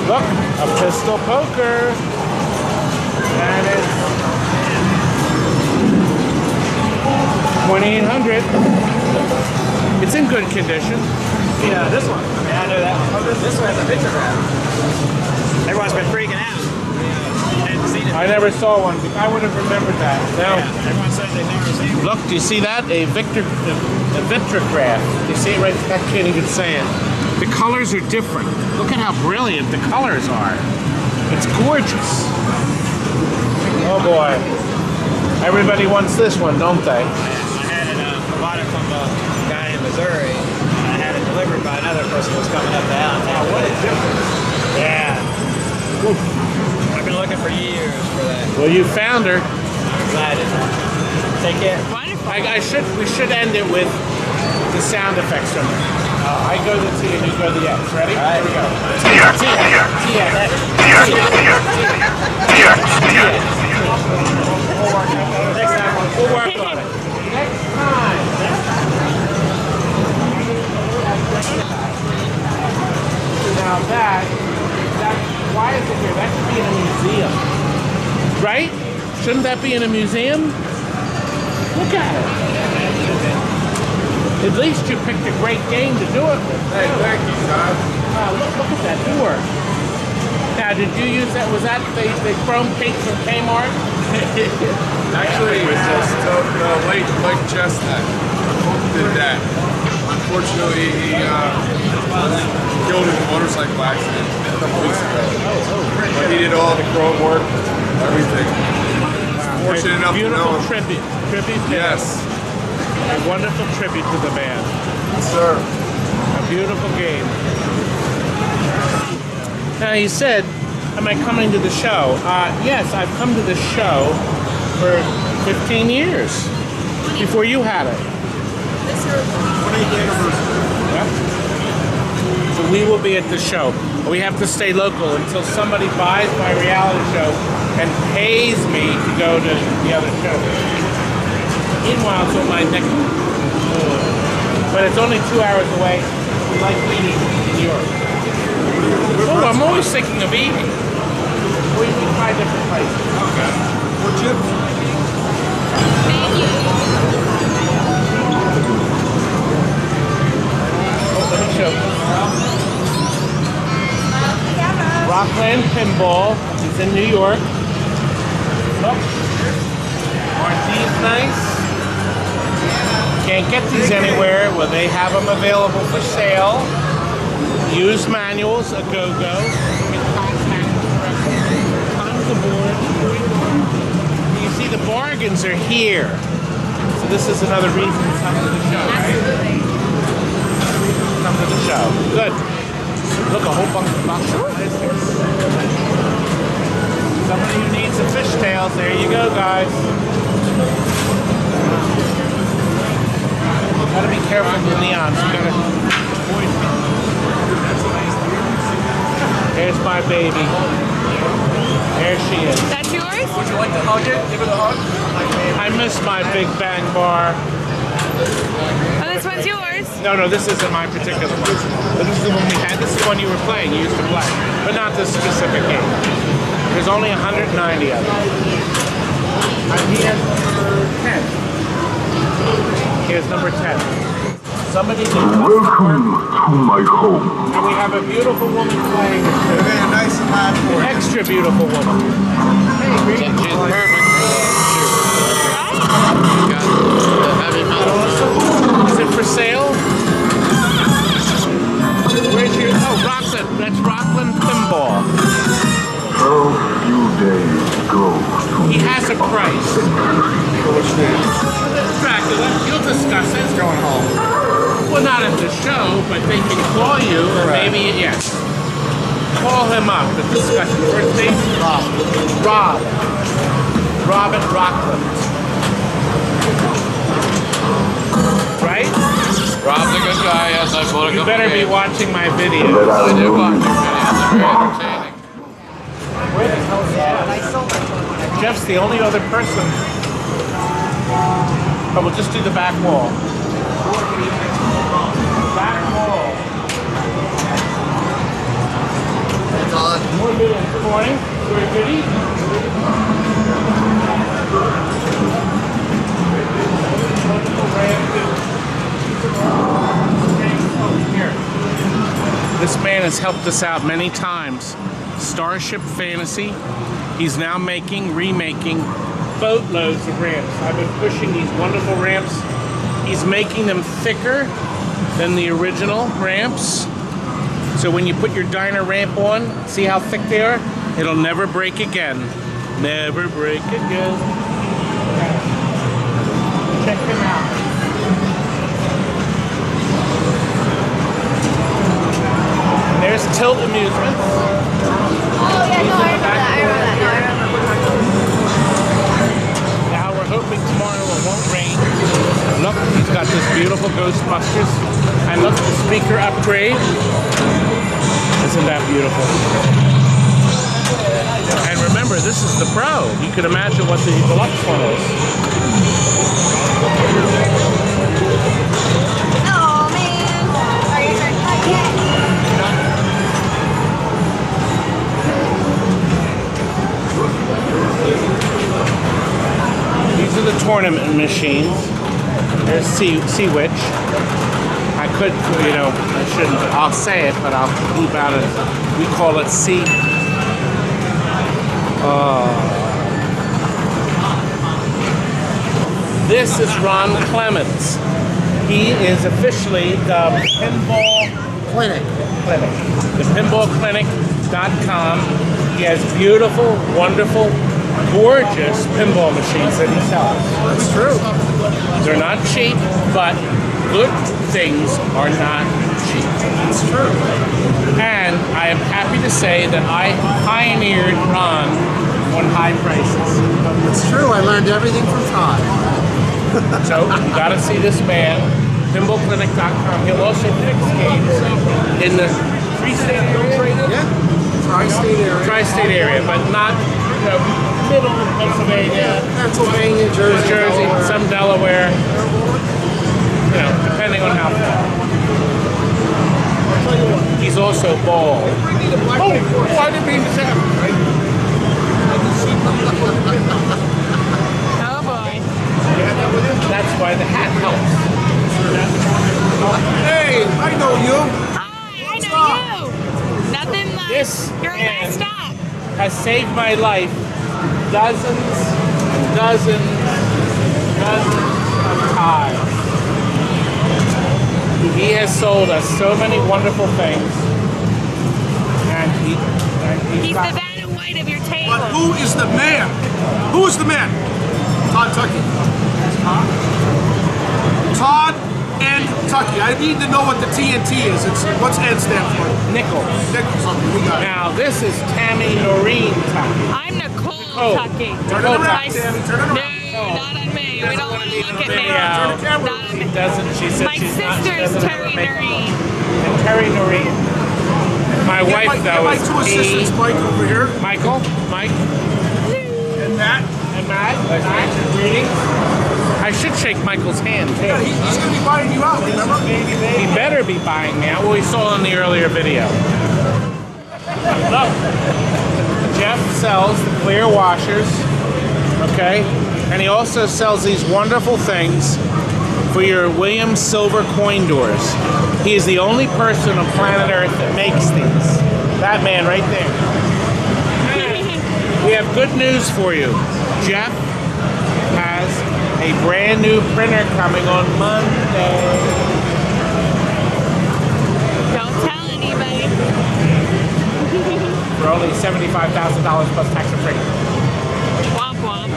Look, a Crystal Poker. And it's 2,800. It's in good condition. Yeah, this one. I mean, I know that one. This one has a picture wrap. Everyone's been freaking out. Hadn't seen it. I never saw one. I would have remembered that. Now, Yeah, everyone says they've never seen it. look, do you see that? A Victrograph. Do you see it right? I can't even say it. The colors are different. Look at how brilliant the colors are. It's gorgeous. Oh boy. Everybody wants this one, don't they? I had it, I bought it from a guy in Missouri. I had it delivered by another person who was coming up to Allentown. What a difference. Yeah. Oof. I've been looking for years for that. Well, you found her. I'm excited. Take care. We should end it with the sound effects from it. I go the T and you go the X. Ready? All right. Here we go. We'll work on it. Next time. Now why is it here? That should be in a museum. Right? Shouldn't that be in a museum? Look at it. At least you picked a great game to do it with. Hey, thank you, Todd. Look at that door. Now, did you use that? Was that the chrome cake from Kmart? Actually, it was just the late Mike Chestnut did that. Unfortunately, he killed in a motorcycle accident a couple weeks ago. But he did all the chrome work, everything. Fortunate enough to know him. Tribute. Yes. A wonderful tribute to the band. Yes, sir. A beautiful game. Now, you said, am I coming to the show? Yes, I've come to the show for 15 years. Before you had it. Yep. So we will be at the show. We have to stay local until somebody buys my reality show and pays me to go to the other show. Meanwhile, it's on my neck. But it's only 2 hours away. We like eating in New York. Oh, I'm always thinking of eating. We try different places. Okay. More chips? Thank you. Let me show you. Rockland Pinball is in New York. Look. Aren't these nice? Can't get these anywhere. Well, they have them available for sale. Used manuals, a go-go. Tons of board. You see, the bargains are here. So this is another reason to come to the show, right? Come to the show. Good. Look, a whole bunch of boxes. Somebody who needs some fishtails. There you go, guys. Gotta be careful with the neons. You gotta avoid me. There's my baby. There she is. That's yours? Would you like to hug it? Give it a hug? I miss my Big Bang bar. Oh, this one's yours. No, this isn't my particular one. But this is the one we had. This is the one you were playing. You used to play. But not this specific game. There's only 190 of them. Here's number 10. Here's number 10. Somebody did Welcome to my home. And we have a beautiful woman playing. Very nice and loud for An extra beautiful woman. Hey, Reed. She's perfect for the got the heavy metal. Is it for sale? Where's your... Oh, Rockland. That's Rockland Pinball. A few days go to He has a price. Dracula, you'll discuss it. It's going home. Well, not at the show, but they can call you, or maybe, yes. Call him up and discuss it. First name? Rob. Robert Rockland. Right? Rob's a good guy, yes, I bought a You couple better be games. watching my videos. I do watch your videos, they're very entertaining. Where the hell is that? Jeff's the only other person. Oh, we'll just do the back wall. Back wall. More million. Come on. This man has helped us out many times. Starship Fantasy. He's now remaking boatloads of ramps. I've been pushing these wonderful ramps. He's making them thicker than the original ramps. So when you put your diner ramp on, see how thick they are? It'll never break again. Never break again. Check him out. There's Tilt Amusements. Oh yeah, no, I remember that. Now we're hoping tomorrow it won't rain. Look, he's got this beautiful Ghostbusters. And look, the speaker upgrade. Isn't that beautiful? And remember, this is the Pro. You can imagine what the deluxe one is. Oh man. Are you trying to fight yet? These are the tournament machines. There's Sea Witch. I could, you know, I shouldn't. I'll say it, but I'll keep out of it. We call it Sea. This is Ron Clemens. He is officially the Pinball Clinic. The pinballclinic.com. He has beautiful, wonderful, gorgeous pinball machines that he sells. That's true. They're not cheap, but good things are not cheap. That's true. And I am happy to say that I pioneered Ron on high prices. It's true. I learned everything from Todd. So you gotta see this man, pinballclinic.com. He'll also fix games in the tri-state area. Yeah. Tri-state area. Tri-state area, but not, you know, middle of Pennsylvania, Pennsylvania, Jersey, Delaware. some Delaware. You know, depending on how far. He's also bald. Oh, I didn't mean to say that. Oh boy. That's why the hat helps. Hey, I know you. Hi, I know you. Nothing like This you're a man nice stop. has saved my life dozens of times. He has sold us so many wonderful things. And He's the Vanna White of your table. But who is the man? Who is the man? Todd Tucky. Todd and Tucky. I need to know what the TNT is. What's N stand for? Nichols. Nichols. Okay, we got it. Now this is Tammy Noreen Tucky. I'm Nicole Oh. Tucky. Turn it around, Tammy. Turn it around. No, not on me. We don't want to look at me. Turn the camera. Not on She me. doesn't. She said My she's not. She sister's doesn't have Terry her makeup. Noreen. And Terry Noreen. My wife, Get though, my is two assistants, Mike, over here. Michael, Mike, And Matt. and Matt. Greetings. I should shake Michael's hand too. Yeah, he's going to be buying you out, remember? He better be buying me out. Well, we saw in the earlier video. Look, Jeff sells the clear washers, okay? And he also sells these wonderful things for your Williams silver coin doors. He is the only person on planet Earth that makes these. That man right there. And we have good news for you. Jeff has a brand new printer coming on Monday. Don't tell anybody. For only $75,000 plus tax and freight. Womp womp.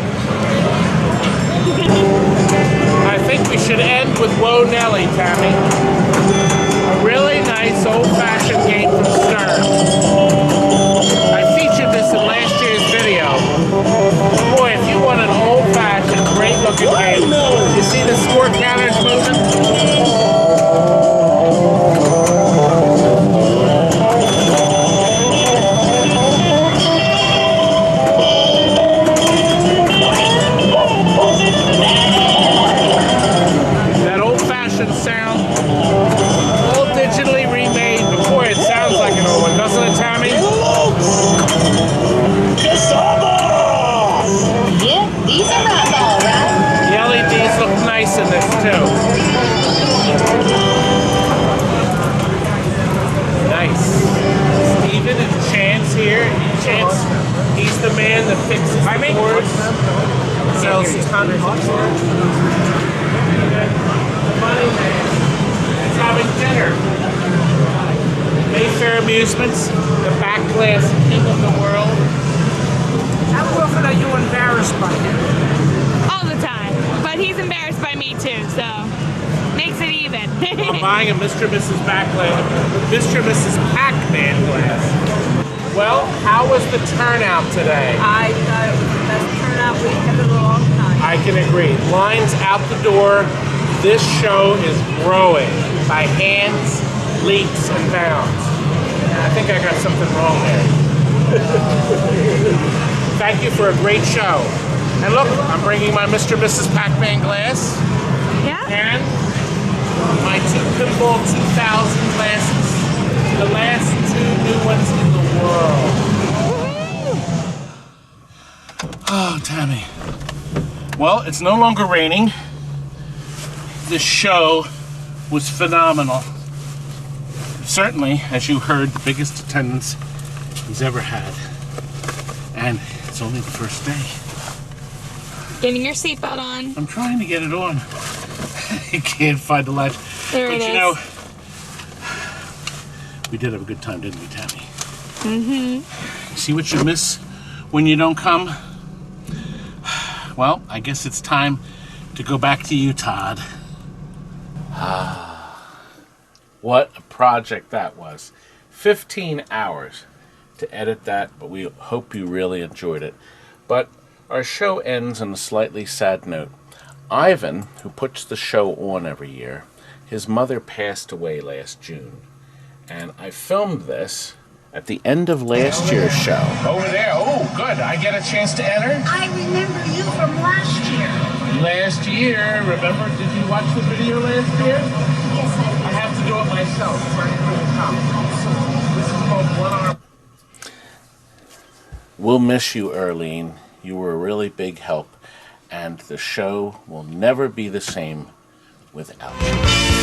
I think we should end with Whoa Nelly, Tammy. A really nice old-fashioned game from Stern. I featured this in last year's video. Boy, if you want an old-fashioned, great-looking game, you see the score counters moving? That old-fashioned sound Amusements, the back glass king of the world. How often are you embarrassed by him? All the time. But he's embarrassed by me too, so makes it even. I'm buying a Mr. and Mrs. Mr. and Mrs. Pac-Man glass. Well, how was the turnout today? I thought it was the best turnout we've had in a long time. I can agree. Lines out the door. This show is growing by hands, leaps, and bounds. I think I got something wrong there. Thank you for a great show. And look, I'm bringing my Mr. and Mrs. Pac-Man glass. Yeah? And my two Pinball 2000 glasses. The last two new ones in the world. Oh, Tammy. Well, it's no longer raining. This show was phenomenal. Certainly, as you heard, the biggest attendance he's ever had. And it's only the first day. Getting your seatbelt on. I'm trying to get it on. I can't find the latch. There but it you is. know, we did have a good time, didn't we, Tammy? Mm-hmm. See what you miss when you don't come? Well, I guess it's time to go back to you, Todd. What a project that was. 15 hours to edit that, but we hope you really enjoyed it. But our show ends on a slightly sad note. Ivan, who puts the show on every year, his mother passed away last June. And I filmed this at the end of last year's show. Over there. Oh, good. I get a chance to enter? I remember you from last year. Last year, remember? Did you watch the video last year? Yes, I did. I have to do it myself. This is called One Arm. We'll miss you, Earlene. You were a really big help, and the show will never be the same without you.